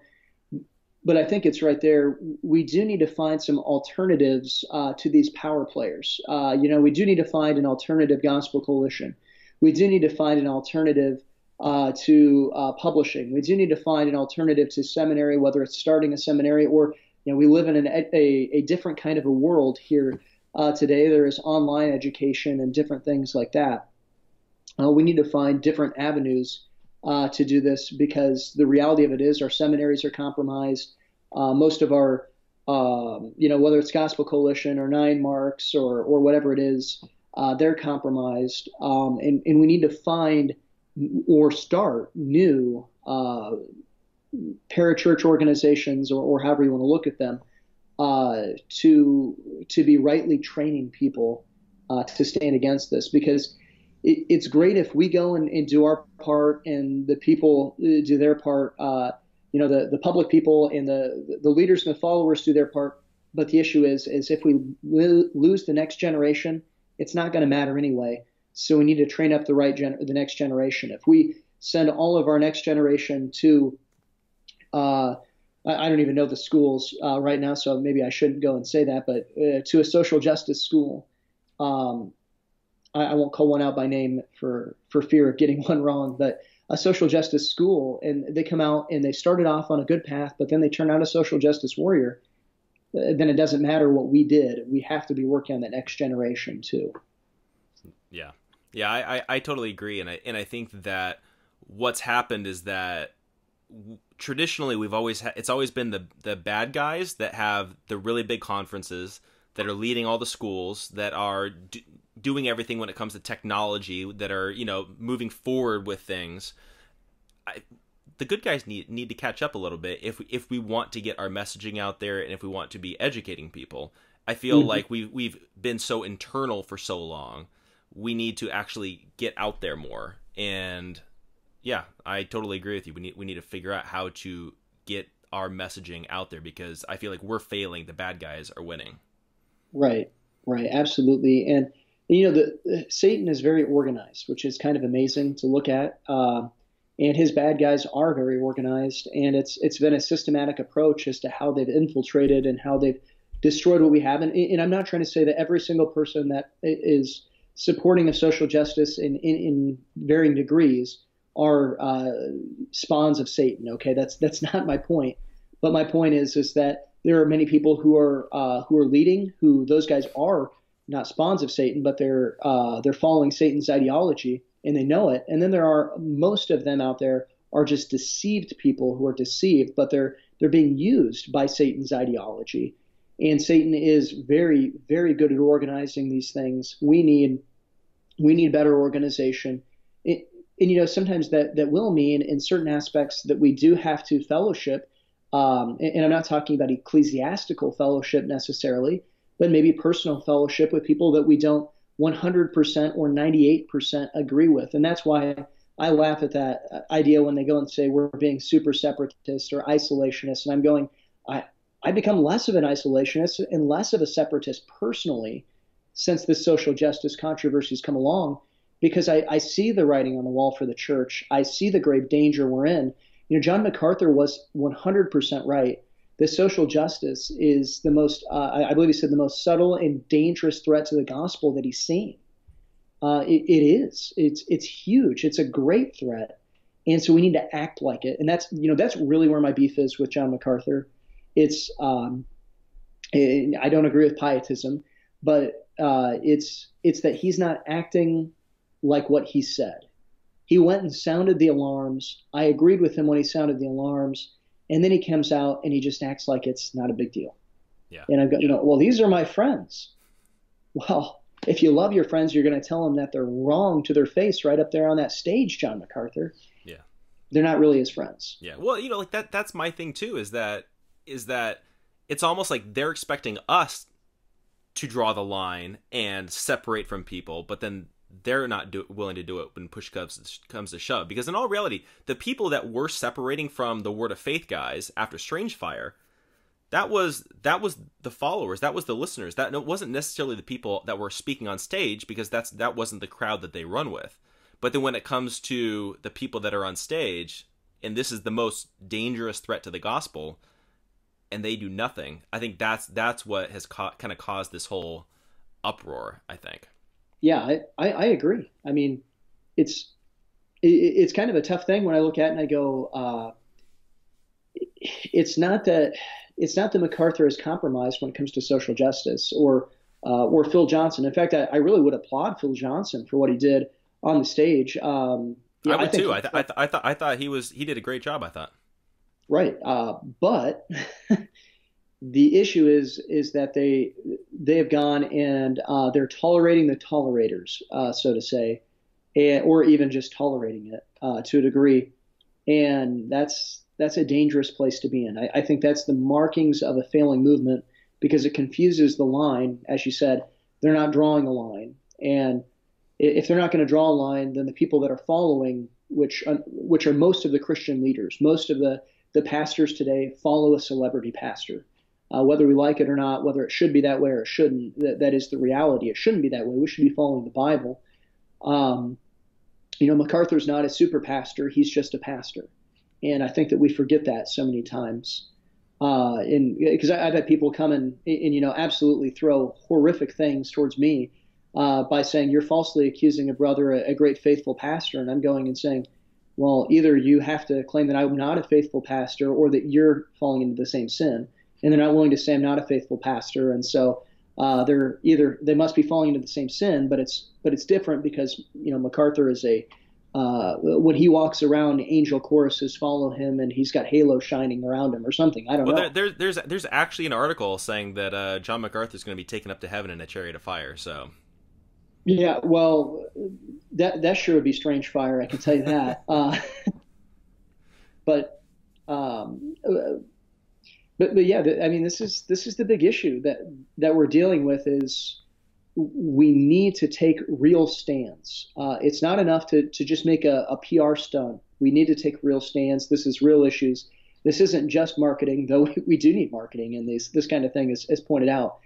but I think it's right there. We do need to find some alternatives to these power players. We do need to find an alternative gospel coalition. We do need to find an alternative to publishing. We do need to find an alternative to seminary, whether it's starting a seminary or, we live in a different kind of a world here today. There is online education and different things like that. We need to find different avenues to do this, because the reality of it is our seminaries are compromised. Most of our, whether it's Gospel Coalition or Nine Marks or whatever it is, they're compromised. And we need to find or start new parachurch organizations or however you want to look at them to be rightly training people to stand against this, because it's great if we go and do our part and the people do their part, the public people and the leaders and the followers do their part. But the issue is if we lose the next generation, it's not going to matter anyway. So we need to train up the next generation. If we send all of our next generation to, I don't even know the schools right now, so maybe I shouldn't go and say that, but to a social justice school, I won't call one out by name for fear of getting one wrong, but a social justice school, and they come out and they started off on a good path, but then they turn out a social justice warrior, then it doesn't matter what we did. We have to be working on the next generation too. Yeah, I totally agree, and I think that what's happened is that traditionally it's always been the bad guys that have the really big conferences, that are leading all the schools, that are doing everything when it comes to technology, that are moving forward with things. The good guys need to catch up a little bit if we want to get our messaging out there and if we want to be educating people. I feel like we've been so internal for so long. We need to actually get out there more. And yeah, I totally agree with you. We need to figure out how to get our messaging out there, because I feel like we're failing. The bad guys are winning. Right, absolutely. And Satan is very organized, which is kind of amazing to look at. And his bad guys are very organized, and it's been a systematic approach as to how they've infiltrated and how they've destroyed what we have. And I'm not trying to say that every single person that is supporting of social justice in varying degrees are spawns of Satan. Okay, that's not my point. But my point is that there are many people who are leading, who those guys are not spawns of Satan, but they're following Satan's ideology, and they know it. And then there are most of them out there are just deceived people who are deceived, but they're being used by Satan's ideology. And Satan is very, very good at organizing these things. We need better organization. And sometimes that will mean in certain aspects that we do have to fellowship. And I'm not talking about ecclesiastical fellowship necessarily, but maybe personal fellowship with people that we don't 100% or 98% agree with. And that's why I laugh at that idea when they go and say we're being super separatist or isolationist. And I'm going, I become less of an isolationist and less of a separatist personally since this social justice controversy has come along, because I see the writing on the wall for the church. I see the grave danger we're in. John MacArthur was 100% right. The social justice is the most, I believe he said, the most subtle and dangerous threat to the gospel that he's seen. It is. It's huge. It's a great threat, and so we need to act like it. And that's really where my beef is with John MacArthur. It's I don't agree with pietism, but it's that he's not acting like what he said. He went and sounded the alarms. I agreed with him when he sounded the alarms, and then he comes out and he just acts like it's not a big deal. Yeah. And I've got, well, these are my friends. Well, if you love your friends, you're going to tell them that they're wrong to their face right up there on that stage, John MacArthur. Yeah. They're not really his friends. Yeah. Well, like that's my thing too, is that it's almost like they're expecting us to draw the line and separate from people, but then they're not willing to do it when push comes to shove. Because in all reality, the people that were separating from the Word of Faith guys after Strange Fire, that was the followers, that was the listeners. That wasn't necessarily the people that were speaking on stage, because that wasn't the crowd that they run with. But then when it comes to the people that are on stage, and this is the most dangerous threat to the gospel, and they do nothing, I think that's what has kind of caused this whole uproar, I think. Yeah, I agree. I mean, it's kind of a tough thing when I look at it and I go, it's not that MacArthur is compromised when it comes to social justice or Phil Johnson. In fact, I really would applaud Phil Johnson for what he did on the stage. I would too. I thought he did a great job. I thought. Right, but the issue is that they have gone and they're tolerating the tolerators, so to say, or even just tolerating it to a degree, and that's a dangerous place to be in. I think that's the markings of a failing movement, because it confuses the line. As you said, they're not drawing a line, and if they're not going to draw a line, then the people that are following, which are most of the Christian leaders, most of the pastors today follow a celebrity pastor. Whether we like it or not, whether it should be that way or it shouldn't, that is the reality. It shouldn't be that way. We should be following the Bible. MacArthur's not a super pastor. He's just a pastor. And I think that we forget that so many times. Because I've had people come and absolutely throw horrific things towards me by saying, you're falsely accusing a brother, a great faithful pastor. And I'm going and saying, well, either you have to claim that I'm not a faithful pastor or that you're falling into the same sin. And they're not willing to say I'm not a faithful pastor. And so they must be falling into the same sin, but it's different because, MacArthur is when he walks around, angel choruses follow him and he's got halo shining around him or something. I don't know. There's actually an article saying that John MacArthur is going to be taken up to heaven in a chariot of fire. So. Yeah, well, that sure would be strange fire, I can tell you that. But yeah, this is the big issue that we're dealing with. Is we need to take real stands. It's not enough to just make a PR stunt. We need to take real stands. This is real issues. This isn't just marketing, though we do need marketing, and this kind of thing is pointed out.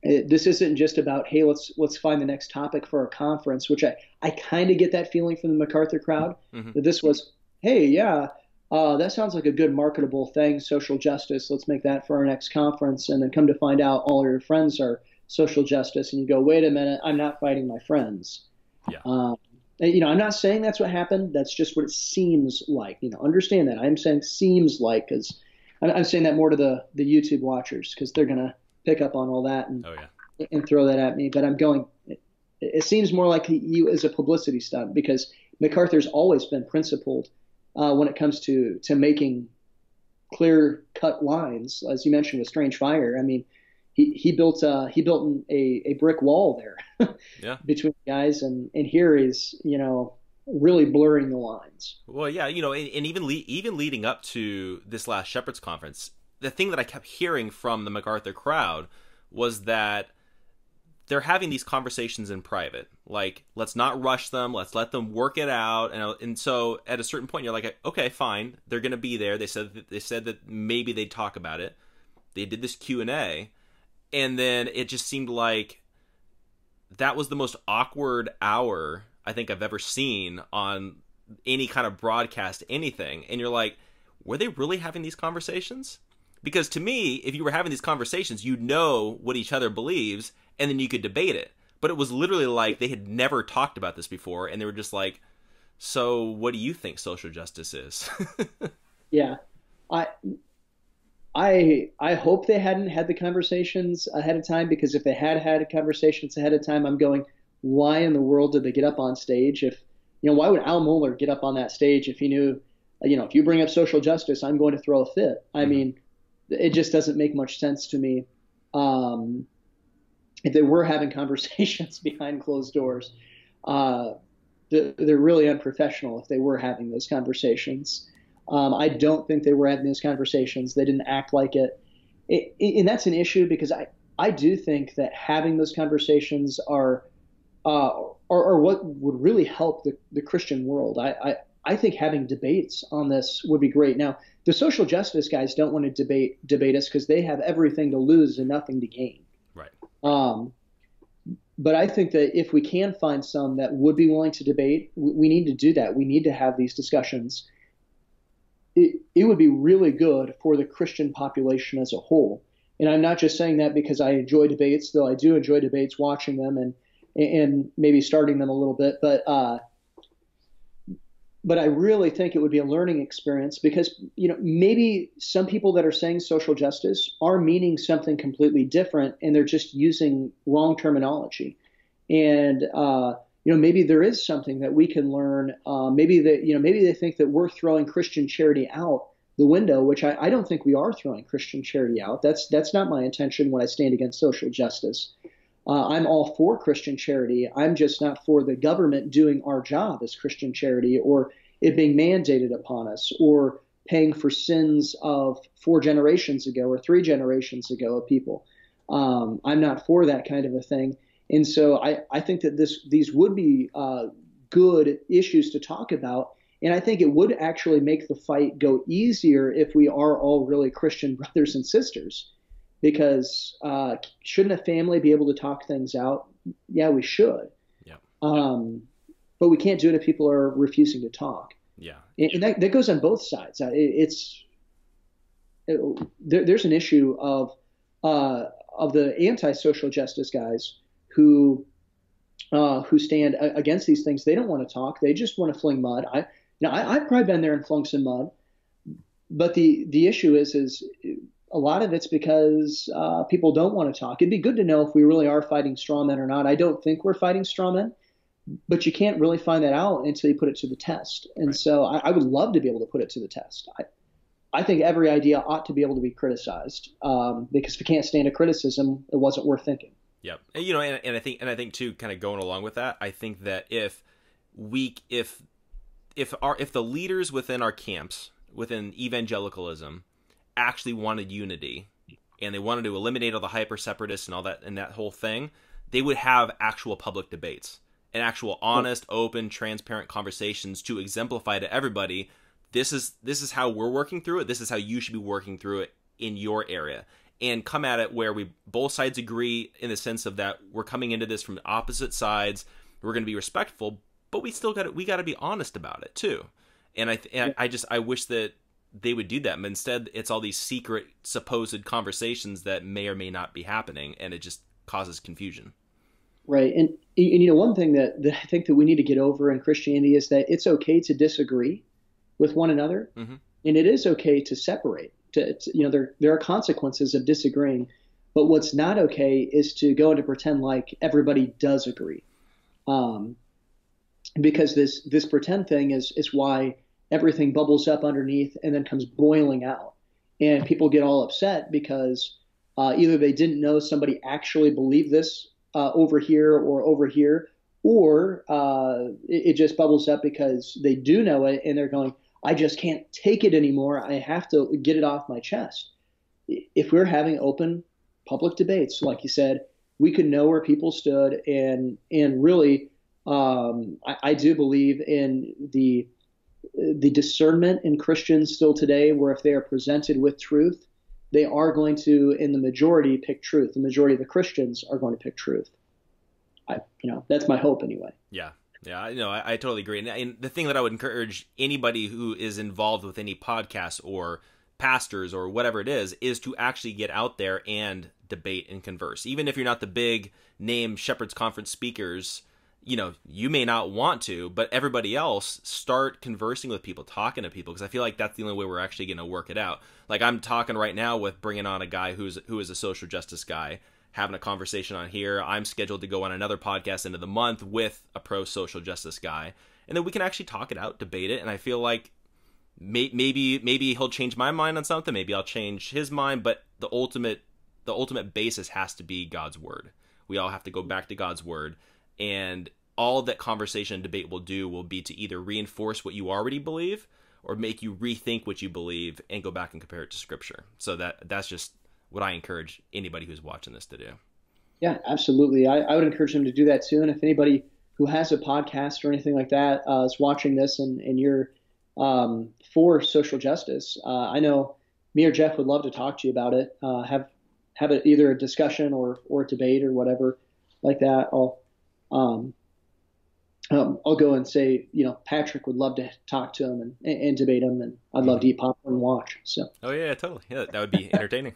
This isn't just about, hey, let's find the next topic for our conference, which I kind of get that feeling from the MacArthur crowd. Mm-hmm. That this was, hey, yeah, that sounds like a good marketable thing, social justice. Let's make that for our next conference. And then come to find out all your friends are social justice. And you go, wait a minute, I'm not fighting my friends. Yeah. I'm not saying that's what happened. That's just what it seems like. Understand that. I'm saying seems like, because I'm saying that more to the YouTube watchers, because they're going to pick up on all that and throw that at me. But I'm going, it seems more like you as a publicity stunt, because MacArthur's always been principled when it comes to making clear-cut lines, as you mentioned with Strange Fire. I mean, he built a brick wall there Yeah. between the guys, and here he's really blurring the lines. Well, yeah, and even leading up to this last Shepherds Conference, the thing that I kept hearing from the MacArthur crowd was that they're having these conversations in private. Like, let's not rush them. Let's let them work it out. And so at a certain point, you're like, okay, fine. They're going to be there. They said that maybe they'd talk about it. They did this Q&A. And then it just seemed like that was the most awkward hour I think I've ever seen on any kind of broadcast, anything. And you're like, were they really having these conversations? Because to me, if you were having these conversations, you'd know what each other believes, and then you could debate it. But it was literally like they had never talked about this before, and they were just like, so what do you think social justice is? Yeah. I hope they hadn't had the conversations ahead of time, because if they had conversations ahead of time, I'm going, why in the world did they get up on stage? Why would Al Mohler get up on that stage if he knew, if you bring up social justice, I'm going to throw a fit? I mean, it just doesn't make much sense to me. If they were having conversations behind closed doors, they're really unprofessional if they were having those conversations. I don't think they were having those conversations. They didn't act like it. And that's an issue, because I do think that having those conversations are what would really help the Christian world. I think having debates on this would be great. Now, the social justice guys don't want to debate us because they have everything to lose and nothing to gain. Right. But I think that if we can find some that would be willing to debate, we need to do that. We need to have these discussions. It would be really good for the Christian population as a whole. And I'm not just saying that because I enjoy debates, though I do enjoy debates, watching them and maybe starting them a little bit. But I really think it would be a learning experience, because, maybe some people that are saying social justice are meaning something completely different, and they're just using wrong terminology. And, maybe there is something that we can learn. Maybe they think that we're throwing Christian charity out the window, which I don't think we are throwing Christian charity out. That's not my intention when I stand against social justice. I'm all for Christian charity. I'm just not for the government doing our job as Christian charity, or it being mandated upon us, or paying for sins of 4 generations ago or 3 generations ago of people. I'm not for that kind of a thing. And so I think that these would be good issues to talk about. And I think it would actually make the fight go easier if we are all really Christian brothers and sisters. Because shouldn't a family be able to talk things out? Yeah, we should. Yeah. But we can't do it if people are refusing to talk. Yeah. And that goes on both sides. There's an issue of the anti-social justice guys who stand against these things. They don't want to talk. They just want to fling mud. I've probably been there and flung some mud. But the issue is a lot of it's because people don't want to talk. It'd be good to know if we really are fighting straw men or not. I don't think we're fighting straw men, but you can't really find that out until you put it to the test. And Right. so I would love to be able to put it to the test. I think every idea ought to be able to be criticized, because if you can't stand a criticism, it wasn't worth thinking. Yep. And I think too, kind of going along with that, I think that if the leaders within our camps, within evangelicalism, actually wanted unity, and they wanted to eliminate all the hyper-separatists and all that, and that whole thing, they would have actual public debates and actual honest, open, transparent conversations to exemplify to everybody, this is how we're working through it, this is how you should be working through it in your area, and come at it where we both sides agree in the sense of that we're coming into this from opposite sides, we're going to be respectful, but we got to be honest about it too. And I wish that they would do that, but instead it's all these secret supposed conversations that may or may not be happening, and it just causes confusion. Right. And one thing that I think that we need to get over in Christianity is that it's okay to disagree with one another, Mm-hmm. and it is okay to separate. There are consequences of disagreeing, but what's not okay is to go and to pretend like everybody does agree. because this pretend thing is why everything bubbles up underneath and then comes boiling out, and people get all upset because either they didn't know somebody actually believed this over here, or it just bubbles up because they do know it and they're going, I just can't take it anymore. I have to get it off my chest. If we're having open public debates, like you said, we could know where people stood, and really, I do believe in the discernment in Christians still today, where if they are presented with truth, they are going to, in the majority, pick truth. The majority of the Christians are going to pick truth. That's my hope anyway. Yeah. Yeah, I totally agree. And the thing that I would encourage anybody who is involved with any podcasts or pastors or whatever it is to actually get out there and debate and converse. Even if you're not the big name Shepherd's Conference speakers, you may not want to, but everybody else, start conversing with people, talking to people, because I feel like that's the only way we're actually going to work it out. Like, I'm talking right now with bringing on a guy who is a social justice guy, having a conversation on here. I'm scheduled to go on another podcast end of the month with a pro-social justice guy, and then we can actually talk it out, debate it, and I feel like maybe he'll change my mind on something, maybe I'll change his mind, but the ultimate basis has to be God's word. We all have to go back to God's word, and all that conversation and debate will do will be to either reinforce what you already believe or make you rethink what you believe and go back and compare it to Scripture. So that's just what I encourage anybody who's watching this to do. Yeah, absolutely. I would encourage them to do that too. And if anybody who has a podcast or anything like that is watching this and you're for social justice, I know me or Jeff would love to talk to you about it. Have it either a discussion or a debate or whatever like that. I'll go and say, Patrick would love to talk to him and debate him, and I'd love to eat popcorn and watch. So. Oh yeah, totally. Yeah, that would be entertaining.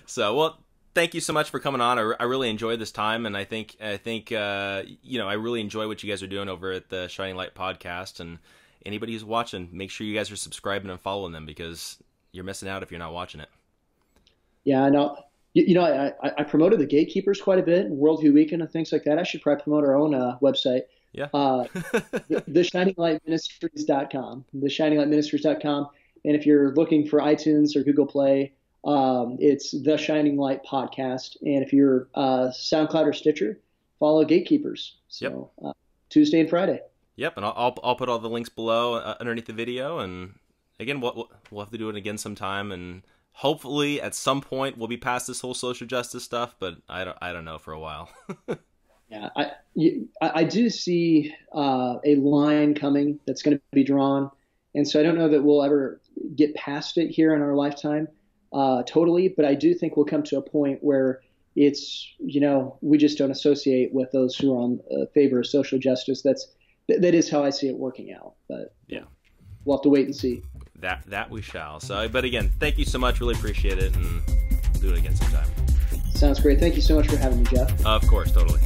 So, well, thank you so much for coming on. I really enjoyed this time, and I think I really enjoy what you guys are doing over at the Shining Light podcast. And anybody who's watching, make sure you guys are subscribing and following them, because you're missing out if you're not watching it. Yeah, I know. I promoted the Gatekeepers quite a bit, Worldview Weekend and things like that. I should probably promote our own website. Yeah. TheShiningLightMinistries.com. TheShiningLightMinistries.com. And if you're looking for iTunes or Google Play, it's The Shining Light Podcast. And if you're SoundCloud or Stitcher, follow Gatekeepers. So Tuesday and Friday. Yep, and I'll put all the links below underneath the video. And again, we'll have to do it again sometime, and hopefully at some point we'll be past this whole social justice stuff, but I don't know for a while. Yeah, I do see a line coming that's going to be drawn, and so I don't know that we'll ever get past it here in our lifetime totally, but I do think we'll come to a point where it's, we just don't associate with those who are on favor of social justice. That is how I see it working out, but yeah, we'll have to wait and see. That we shall. So, but again, thank you so much. Really appreciate it, and we'll do it again sometime. Sounds great. Thank you so much for having me, Jeff. Of course, totally.